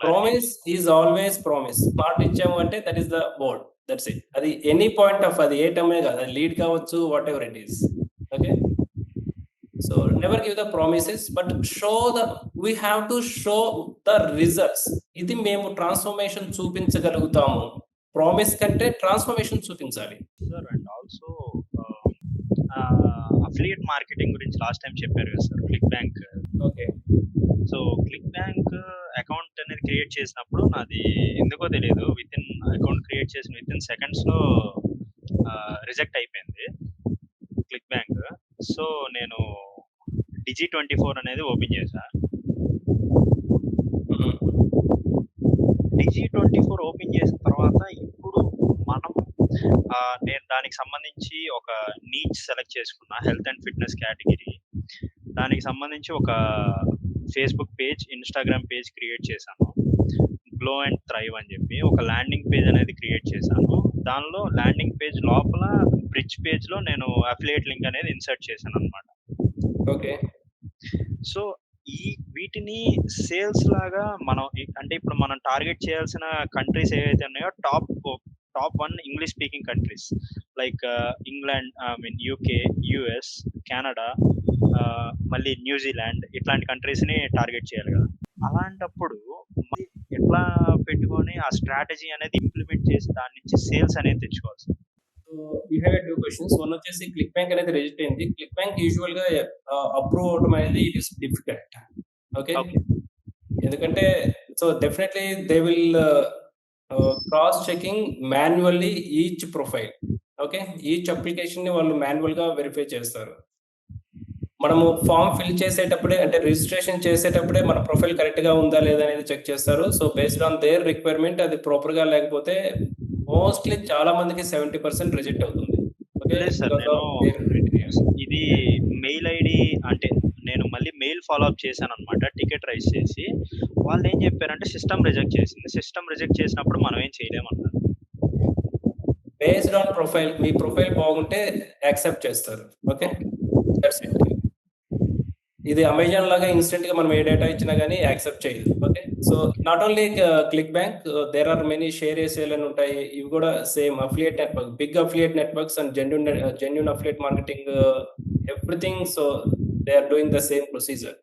promise is always promise. మాట ఇచ్చాము అంటే that is the word, that's it. అది ఎనీ పాయింట్ ఆఫ్, అది ఏ టర్మే కాదు, అది లీడ్ కావచ్చు, what ever it is. Okay, so never give the promises, but we have to show the results. ఇది మేము ట్రాన్స్ఫర్మేషన్ చూపించగలుగుతాము. ప్రామిస్ కంటే ట్రాన్స్ఫర్మేషన్ చూపించాలి sir. And also affiliate marketing గురించి లాస్ట్ టైం చెప్పారు కదా sir, click bank. Okay, so click bank account అనేది create చేసినప్పుడు నాది ఎందుకో తెలియదు, అకౌంట్ క్రియేట్ చేసిన విత్ ఇన్ సెకండ్స్ లో రిజెక్ట్ అయిపోయింది క్లిక్ బ్యాంక్. సో నేను Digi24 అనేది ఓపెన్ చేశా. Digi24 ఓపెన్ చేసిన తర్వాత ఇప్పుడు మనం నేను దానికి సంబంధించి ఒక నీచ్ సెలెక్ట్ చేసుకున్నా, హెల్త్ అండ్ ఫిట్నెస్ కేటగిరీ. దానికి సంబంధించి ఒక Facebook page, Instagram page create చేశాను, గ్లో అండ్ థ్రైవ్ అని చెప్పి. ఒక ల్యాండింగ్ పేజ్ అనేది క్రియేట్ చేశాను. దానిలో ల్యాండింగ్ పేజ్ లోపల బ్రిడ్జ్ పేజ్ లో నేను అఫిలియేట్ లింక్ అనేది ఇన్సర్ట్ చేశాను అనమాట. ఓకే, సో వీటిని సేల్స్ లాగా మనం అంటే ఇప్పుడు మనం టార్గెట్ చేయాల్సిన కంట్రీస్ ఏవైతే ఉన్నాయో top 1 English speaking countries like England, UK, US, Canada, మళ్ళీ న్యూజిలాండ్, ఇట్లాంటి కంట్రీస్ని టార్గెట్ చేయాలి కదా. అలాంటప్పుడు ఎట్లా పెట్టుకొని ఆ స్ట్రాటజీ అనేది ఇంప్లిమెంట్ చేసి దాని నుంచి సేల్స్ అనేది తెచ్చుకోవాలి. So you have 2 questions. One వచ్చేసి క్లిక్ బ్యాంక్ అనేది రిజిస్టర్ అయింది. క్లిక్ బ్యాంక్ యూజువల్ గా అప్రూవ్ అవడం అనేది ఇట్ ఇస్ డిఫికల్ట్. ఓకే, ఎందుకంటే so definitely they will cross checking manually each profile. Okay, each application ని వాళ్ళు మాన్యువల్ గా వెరిఫై చేస్తారు. మనము ఫామ్ ఫిల్ చేసేటప్పుడే, అంటే రిజిస్ట్రేషన్ చేసేటప్పుడే మన ప్రొఫైల్ కరెక్ట్ గా ఉందా లేదా అనేది చెక్ చేస్తారు. So based on their requirement అది ప్రాపర్ గా లేకపోతే మోస్ట్లీ చాలా మందికి 70% రిజెక్ట్ అవుతుంది. ఇది మెయిల్ ఐడి అంటే నేను మళ్ళీ మెయిల్ ఫాలో అప్ చేశాను అనమాట, టికెట్ రైజ్ చేసి. వాళ్ళు ఏం చెప్పారంటే సిస్టమ్ రిజెక్ట్ చేసింది. సిస్టమ్ రిజెక్ట్ చేసినప్పుడు మనం ఏం చేయలేమన్నారు. బేస్డ్ ఆన్ ప్రొఫైల్, మీ ప్రొఫైల్ బాగుంటే యాక్సెప్ట్ చేస్తారు. Okay, that's it. ఇది అమెజాన్ లాగా ఇన్స్టెంట్ గా మనం ఏ డేటా ఇచ్చినా కానీ యాక్సెప్ట్ చేయదు. Okay, so not only click bank, there are many share a sale అని ఉంటాయి. ఇవి కూడా same affiliate network, big affiliate networks and genuine affiliate marketing, everything. So they are doing the same procedure.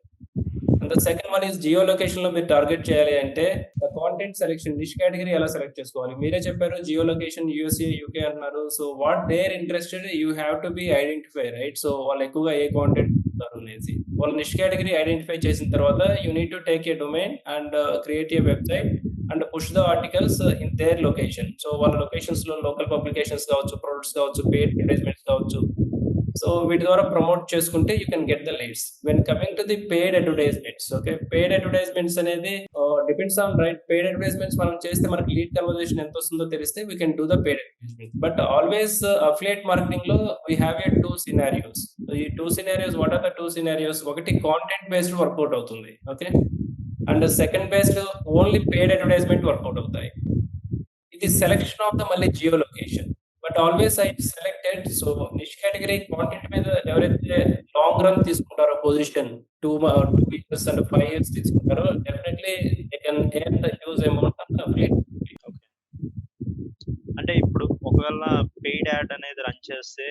And the second one is geo location లో మీరు target చేయాలి అంటే the content selection, niche category ఎలా select చేసుకోవాలి. మీరే చెప్పారు geo location USA, UK అన్నారు. So what they are interested, you have to be identify, right? So వాళ్ళు ఎక్కువగా ఏ కాంటెంట్ అనేసి వాళ్ళు నిష్ కేటగిరీ ఐడెంటిఫై చేసిన తర్వాత you need to take a domain and create a website and push the articles in there location. So వాళ్ళ locations లో local publications కావచ్చు, products కావచ్చు, పెయిడ్ అడ్వర్టైజ్మెంట్స్ కావచ్చు. సో వీటి ద్వారా ప్రమోట్ చేసుకుంటే you can get the leads. When coming to the paid advertisements, okay, paid advertisements అనేది depends on, right? Paid advertisements మనం చేస్తే మనకి లీడ్ కన్వర్జేషన్ ఎంత వస్తుందో తెలిస్తే we can do the paid advertisement. But always affiliate marketing లో we have a 2 scenarios. ఈ 2 scenarios, what are the 2 scenarios? ఒకటి కాంటెంట్ బేస్డ్ వర్కౌట్ అవుతుంది, okay, and second based only paid advertisement workout అవుతాయి. ఇది selection of the మళ్ళీ geo location. But always I selected. So niche category content మీద ఎవరైతే long run తీసుకుంటారో position 2 years and 5 years తీసుకుంటారో definitely they can earn the huge amount of affiliate. అంటే ఇప్పుడు ఒకవేళ పెయిడ్ యాడ్ అనేది రన్ చేస్తే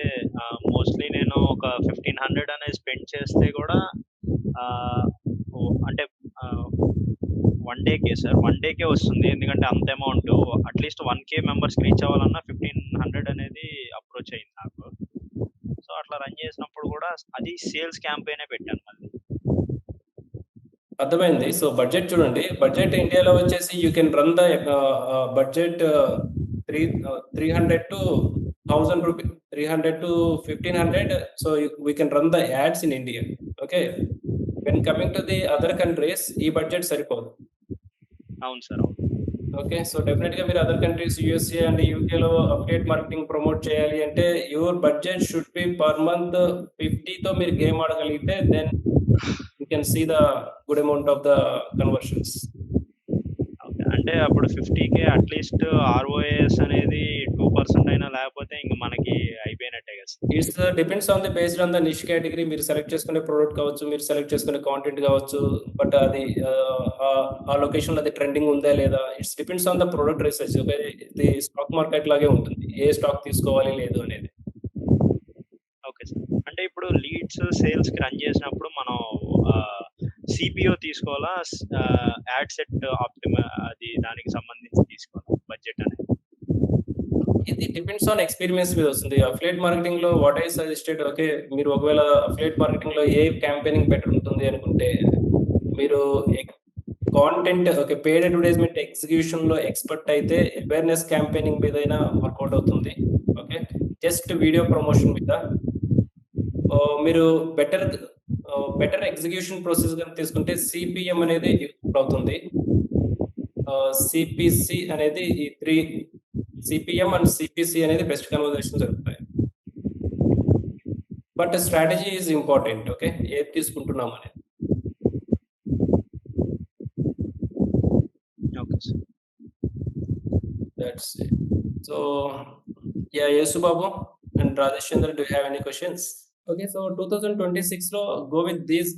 మోస్ట్లీ నేను ఒక 1500 అనేది స్పెండ్ చేస్తే కూడా అంటే one decay sir, one decay వస్తుంది. ఎందుకంటే అంత అమౌంట్ అట్లీస్ట్ 1K మెంబర్స్కి రీచ్ అవ్వాలన్నా 1500 అనేది అప్రోచ్ అయింది నాకు. సో అట్లా రన్ చేసినప్పుడు కూడా అది సేల్స్ క్యాంపెయినే పెట్టాను మళ్ళీ. అర్థమైంది. సో బడ్జెట్ చూడండి, బడ్జెట్ ఇండియాలో వచ్చేసి you can run the budget 300 to 1000 rupee, 300 to 1500. So we can run the ads in India. Okay, when coming to the other countries ఈ బడ్జెట్ సరిపోదు. అవును సార్, అవును. ఓకే, సో డెఫినెట్గా మీరు అదర్ కంట్రీస్ యూఎస్ఏ అండ్ యూకేలో update marketing promote చేయాలి అంటే your budget should be per month 50తో మీరు గేమ్ ఆడగలిగితే then you can see the good amount of the conversions. Okay, అంటే అప్పుడు 50K అట్లీస్ట్ ఆర్ఓఎస్ అనేది 2% అయినా లేకపోతే ఇంక మనకి అయిపోయినట్టే కదా sir. It's depends on the based on the niche category. మీరు సెలెక్ట్ చేసుకునే ప్రోడక్ట్ కావచ్చు, మీరు సెలెక్ట్ చేసుకునే కాంటెంట్ కావచ్చు, బట్ అది ఆ లొకేషన్ లో అది ట్రెండింగ్ ఉందా లేదా, it's depends on the product research. ఇది స్టాక్ మార్కెట్ లాగే ఉంటుంది, ఏ స్టాక్ తీసుకోవాలి లేదు అనేది. ఓకే సార్, అంటే ఇప్పుడు లీడ్స్ సేల్స్కి రన్ చేసినప్పుడు మనం సిపిఓ తీసుకోవాలా, యాడ్ సెట్ అది దానికి సంబంధించి తీసుకోవాలా బడ్జెట్ అనేది? ఇది డిపెండ్స్ ఆన్ ఎక్స్పీరియన్స్ మీద వస్తుంది. అఫిలియేట్ మార్కెటింగ్ లో వాట్ ఐ సజెస్టెడ్, ఓకే, మీరు ఒకవేళ అఫిలియేట్ మార్కెటింగ్ లో ఏ క్యాంపెయినింగ్ బెటర్ ఉంటుంది అనుకుంటే మీరు content, okay, paid advertisement execution లో ఎక్స్పర్ట్ అయితే అవేర్నెస్ క్యాంపెయినింగ్ మీద అయినా వర్కౌట్ అవుతుంది. ఓకే, జస్ట్ వీడియో ప్రమోషన్ మీద మీరు బెటర్ ఎగ్జిక్యూషన్ ప్రాసెస్ కనుక తీసుకుంటే సిపిఎం అనేది ఇంప్రూవ్ అవుతుంది. సిపిసి అనేది ఈ 3 సిపిఎం అండ్ సిపిసి అనేది బెస్ట్ కన్వర్జేషన్ జరుగుతాయి. But strategy is important. Okay, ఏది తీసుకుంటున్నాం అనేది. Okay sir, that's it. So yeah, Yesu Babu and Rajesh Chandra, do have any questions? Okay, so 2026 లో go with these,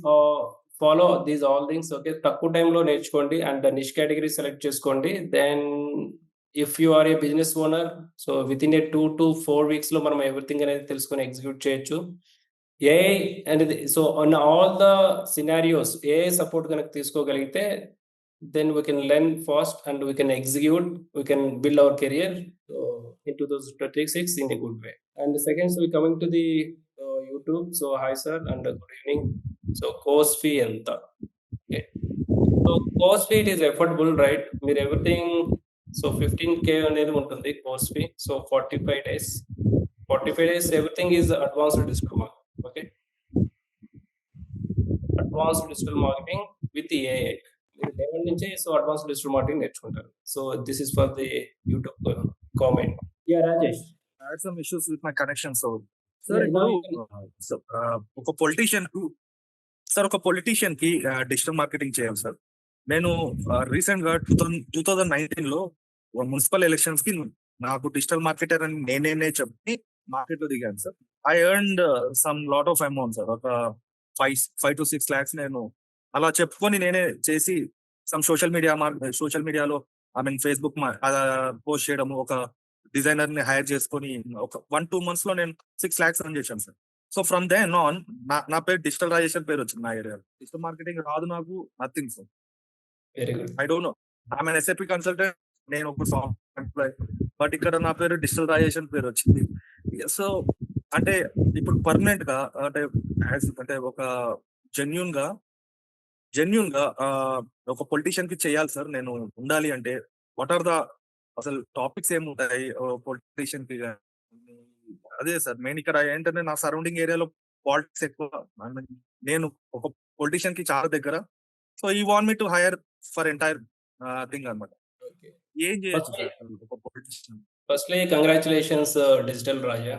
follow these all things. Okay, తక్కువ టైంలో నేర్చుకోండి and niche category select చేసుకోండి. Then if you are a business owner, so with in a 2 to 4 weeks లో మనం everything అనేది తెలుసుకొని execute చేయొచ్చు. ఏఐ అనేది, so on all the scenarios AI support కనుక తీసుకోగలిగితే then we can learn fast and we can execute, we can build our career in 2026 in a good way. And the second, so we coming to the YouTube. So hi sir and good evening. So course fee enta. Okay, so course fee, it is affordable, right? Meer everything, so 15K అనేది ఉంటుంది course fee. So 45 days, 45 days everything is advanced digital marketing. Okay, advanced digital marketing with the AI. Level నుంచి so advance digital marketing నేర్చుకుంటారు. So this is for the YouTube comment. Yeah Rajesh, I had some issues with my connection. So, sir, ఇప్పుడు ఒక politician కి digital marketing చేయాలి sir. నేను recent గా 2019 లో municipal elections కి నాకు డిజిటల్ మార్కెటర్ అని నేనే చెప్పి మార్కెట్ లో దిగాను sir. I earned some lot of amount sir, ఒక 5 to 6 lakhs నేను అలా చెప్పుకొని నేనే చేసి సమ్ సోషల్ మీడియాలో ఐ మీన్ ఫేస్బుక్ పోస్ట్ చేయడం, ఒక డిజైనర్ ని హైర్ చేసుకొని ఒక 1-2 months లో నేను 6 lakhs రన్ చేశాను sir. So from then on నా పేరు డిజిటల్ రాజేషన్ పేరు వచ్చింది నా ఏరియాలో. డిజిటల్ మార్కెటింగ్ రాదు నాకు, nothing sir. Very good. I don't know, I'm N SAP consultant, నేను ఒక సాఫ్ట్వేర్ ఎంప్లాయ్, బట్ ఇక్కడ నా పేరు డిజిటల్ రాజేషన్ పేరు వచ్చింది. సో అంటే ఇప్పుడు పర్మనెంట్ గా అంటే ఒక జెన్యూన్ గా ఒక పొలిటీషియన్ కి చేయాలి సార్ నేను ఉండాలి అంటే, వాట్ ఆర్ ద అసలు టాపిక్స్ ఏముంటాయి పొలిటీషియన్ కి? అదే సార్ మెయిన్ ఇక్కడ ఏంటంటే నా సరౌండింగ్ ఏరియాలో పాలిటిక్స్ ఎక్కువ, నేను ఒక పొలిటీషియన్ కి చాలా దగ్గర. సో ఈ want me to hire for entire thing అనమాట. ఏం చేయొచ్చు సార్ ఒక politician? Firstly, congratulations, Digital Raja,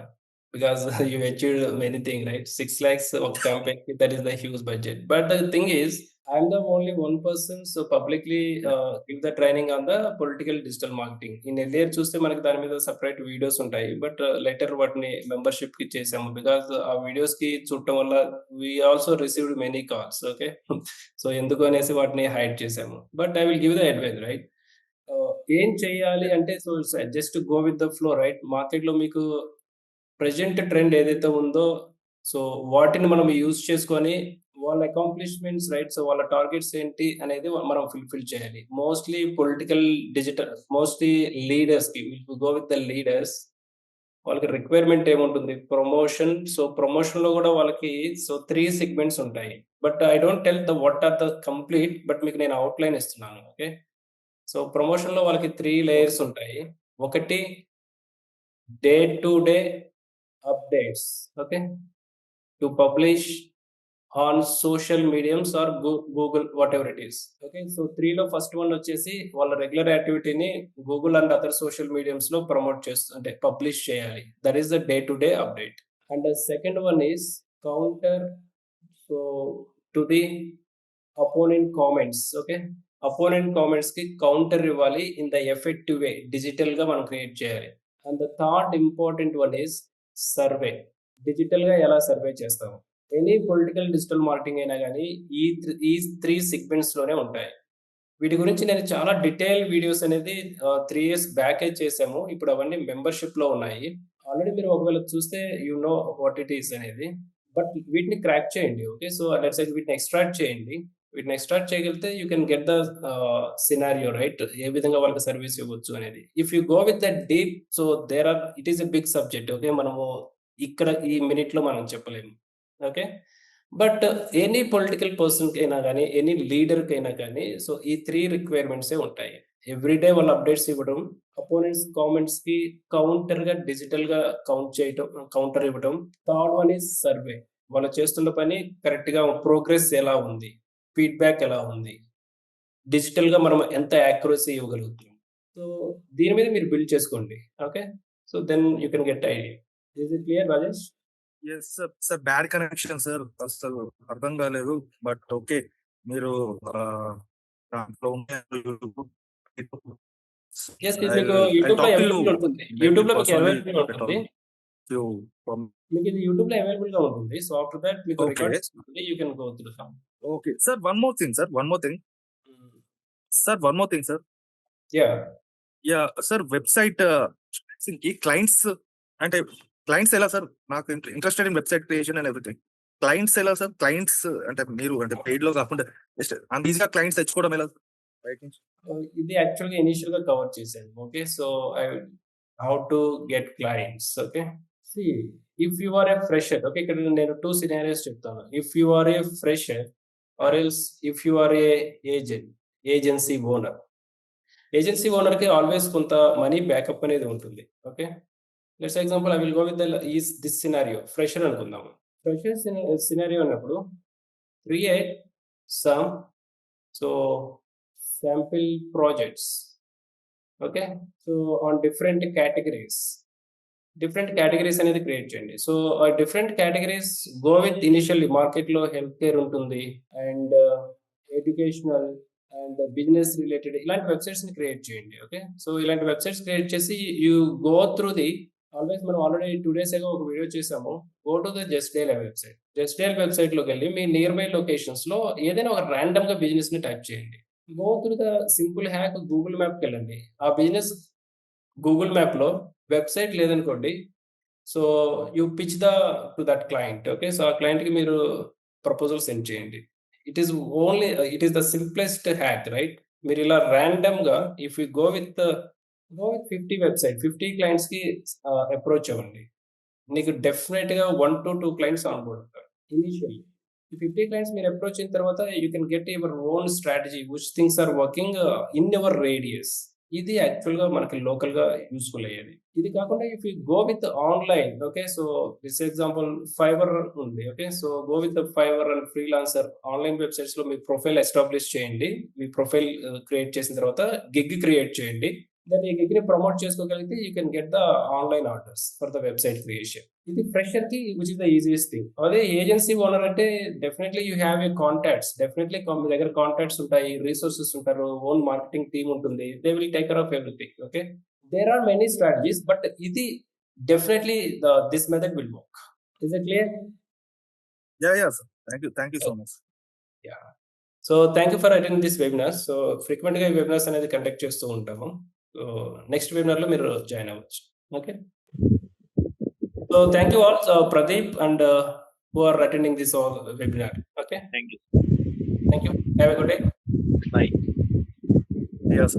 because you achieved many things, right? 6 lakhs of campaign, that is the huge budget. But the thing is, I'm the only one person so publicly give the training on the political digital marketing. In earlier చూస్తే మనకి దాని మీద separate videos ఉంటాయి, but letter వాటిని membership కి చేసాము because ఆ videos కి చూడటం వల్ల we also received many calls. Okay, so ఎందుకు అనేసి వాటిని హైడ్ చేసాము. But I will give the advice, right? ఏం చేయాలి అంటే so just go with the flow right. మార్కెట్‌లో మీకు ప్రెజెంట్ ట్రెండ్ ఏదైతే ఉందో సో వాటిని మనం యూజ్ చేసుకొని వాళ్ళ అకాంప్లిష్మెంట్స్ రైట్. సో వాళ్ళ టార్గెట్స్ ఏంటి అనేది మనం ఫుల్ఫిల్ చేయాలి. మోస్ట్లీ పొలిటికల్ డిజిటల్ మోస్ట్లీ లీడర్స్‌కి గో విత్ ద లీడర్స్. వాళ్ళకి రిక్వైర్మెంట్ ఏముంటుంది ప్రమోషన్. సో ప్రమోషన్‌లో కూడా వాళ్ళకి సో 3 సెగ్మెంట్స్ ఉంటాయి. But I don't tell the what are the complete but మీకు నేను అవుట్‌లైన్ ఇస్తున్నాను. ఓకే. సో ప్రమోషన్‌లో వాళ్ళకి 3 లేయర్స్ ఉంటాయి. ఒకటి day to day updates. Okay. To publish on social mediums or Google whatever it is. Okay. So 3లో first one వచ్చేసి వాళ్ళ రెగ్యులర్ యాక్టివిటీని గూగుల్ అండ్ అదర్ సోషల్ మీడియంస్‌లో ప్రమోట్ అంటే పబ్లిష్ చేయాలి. That is the day to day update. And the second one is counter so to the opponent comments. Okay. Opponent కామెంట్స్‌కి counter ఇవ్వాలి in the effective way. డిజిటల్‌గా మనం create చేయాలి. And the third important one is survey. డిజిటల్‌గా ఎలా survey చేస్తాము? Any political digital marketing అయినా గానీ ఈ 3 సెగ్మెంట్స్‌లోనే ఉంటాయి. వీటి గురించి నేను చాలా డీటెయిల్ వీడియోస్ అనేది 3 ఇయర్స్ బ్యాకే చేశాము. ఇప్పుడు అవన్నీ మెంబర్‌షిప్‌లో ఉన్నాయి. ఆల్రెడీ మీరు ఒకవేళ చూస్తే you know what it is అనేది. బట్ వీటిని క్రాక్ చేయండి. ఓకే. సో లెట్స్ సే వీటిని ఎక్స్ట్రాక్ట్ చేయండి. వీటిని ఎక్స్ట్రాక్ట్ చేయగలిగితే you can get the scenario right. ఏ విధంగా వాళ్ళకి సర్వీస్ ఇవ్వచ్చు అనేది. If you go with that deep so it is a big subject. Okay. మనము ఇక్కడ ఈ మినిట్‌లో మనం చెప్పలేము. ఓకే. బట్ ఎనీ పొలిటికల్ పర్సన్‌కైనా గానీ, ఎనీ లీడర్‌కైనా గానీ సో ఈ 3 రిక్వైర్మెంట్సే ఉంటాయి. ఎవ్రీడే వాళ్ళు అప్డేట్స్ ఇవ్వడం, అపోనెంట్స్ కామెంట్స్‌కి కౌంటర్‌గా డిజిటల్‌గా కౌంటర్ ఇవ్వడం. Third one is survey. వాళ్ళు చేస్తున్న పని కరెక్ట్‌గా ప్రోగ్రెస్ ఎలా ఉంది? ఫీడ్‌బ్యాక్ ఎలా ఉంది? డిజిటల్‌గా మనం ఎంత యాక్యురసీ ఇవ్వగలుగుతున్నాం? సో దీని మీద మీరు బిల్డ్ చేసుకోండి. Okay. So then you can get idea. Is it clear Rajesh? Yes sir. Sir bad connection sir. అసలు అర్థం కాలేదు. But okay. మీరు దాంట్లో యెస్. మీకు యూట్యూబ్‌లో అవైలబుల్ ఉంటుంది. యూట్యూబ్‌లో మీకు అవైలబుల్‌గా ఉంటుంది. మీకు ఇది యూట్యూబ్‌లో అవైలబుల్‌గా ఉంటుంది. సో ఆఫ్టర్ దట్ మీకు ఓకే. రికార్డ్స్ ఉంటుంది. You can go through some. Okay. Sir one more thing sir. One more thing. Sir one more thing sir. Yeah! Yeah! Sir website కి క్లయింట్స్ అంటే క్లయింట్స్ ఎలా సార్? నాకు interested in website creation and everything. Clients ఎలా sir? Clients అంటే మీరు అంటే పెయిడ్‌లో కాకుండా just అంత ఈజీగా క్లయింట్స్ తెచ్చుకోవడం ఎలా సార్? బయట నుంచి. ఇది యాక్చువల్‌గా ఇనీషియల్‌గా కవర్ చేశాను. Okay. So how to get clients. Okay. See if you are a fresher. Okay. ఇక్కడ నేను 2 సినారియోస్ చెప్తాను. If you are a fresher or else if you are a agency owner. Agency ఓనర్‌కి ఆల్వేస్ కొంత money backup అనేది ఉంటుంది. Okay. Let's example I will go with this scenario. Fresher అనుకుందాము. Fresher scenario అన్నప్పుడు create some so sample projects. Okay. So on different categories అనేది create చేయండి. So different categories go with initially మార్కెట్‌లో health care ఉంటుంది. And educational and business related ఇలాంటి వెబ్‌సైట్స్‌ని create చేయండి. Okay. So ఇలాంటి వెబ్‌సైట్స్ క్రియేట్ చేసి యూ గో త్రూ ఆల్వేస్ మనం ఆల్రెడీ 2 డేస్ అగో ఒక వీడియో చేసాము. Go to the Just Dial website. Just Dial వెబ్‌సైట్‌లోకెళ్ళి మీ నియర్ బై లొకేషన్స్‌లో ఏదైనా ఒక రాండమ్‌గా బిజినెస్‌ని టైప్ చేయండి. Go through the simple hack Google మ్యాప్‌కెళ్ళండి. ఆ బిజినెస్ గూగుల్ మ్యాప్‌లో వెబ్‌సైట్ లేదనుకోండి. So you pitch to that client. Okay. So ఆ క్లయింట్‌కి మీరు ప్రపోజల్ సెండ్ చేయండి. It is it is the simplest hack right. మీరు ఇలా రాండమ్‌గా ఇఫ్ యూ గో విత్ 50 క్లయింట్స్‌కి అప్రోచ్ అవ్వండి. నీకు డెఫినిట్‌గా 1-2 క్లయింట్స్ ఆన్ బోర్డ్ అవుతారు ఇనీషియల్లీ. ఈ 50 క్లయింట్స్ మీరు అప్రోచ్ అయిన తర్వాత you can get your own strategy which things are working in your radius. ఇది యాక్చువల్‌గా మనకి లోకల్‌గా యూజ్‌ఫుల్ అయ్యేది. ఇది కాకుండా if you go with online. Okay. So this example Fiverr ఉంది. Okay. So go with Fiverr and Freelancer online వెబ్‌సైట్స్‌లో మీ ప్రొఫైల్ ఎస్టాబ్లిష్ చేయండి. మీ ప్రొఫైల్ క్రియేట్ చేసిన తర్వాత గిగ్ క్రియేట్ చేయండి. దెన్ ఈ గిగ్‌ని ప్రమోట్ చేసుకోగలిగితే you can get the online orders for the website creation. ఇది ఫ్రెషర్‌కి which is the easiest thing. అదే ఏజెన్సీ ఓనర్ అంటే డెఫినెట్‌లీ యూ హావ్ ఎ కాంటాక్ట్స్. డెఫినెట్‌లీ మీ దగ్గర కాంటాక్ట్స్ ఉంటాయి. రిసోర్సెస్ ఉంటారు. ఓన్ మార్కెటింగ్ టీమ్ ఉంటుంది. They will take care of everything. Okay. There are many strategies but ఇది డెఫినెట్‌లీ this method will work. Is it clear? Yeah! Yeah! Sir. Thank you so much. Yeah! So thank you for attend this webinar. So ఫ్రీక్వెంట్గా ఈ webinars అనేది conduct చేస్తూ ఉంటాము. So next వెబినార్లో మీరు join అవ్వచ్చు. Okay, so thank you all, Pradeep and who are attending this webinar. Okay, thank you. thank you. Have a good day. Bye. Yes.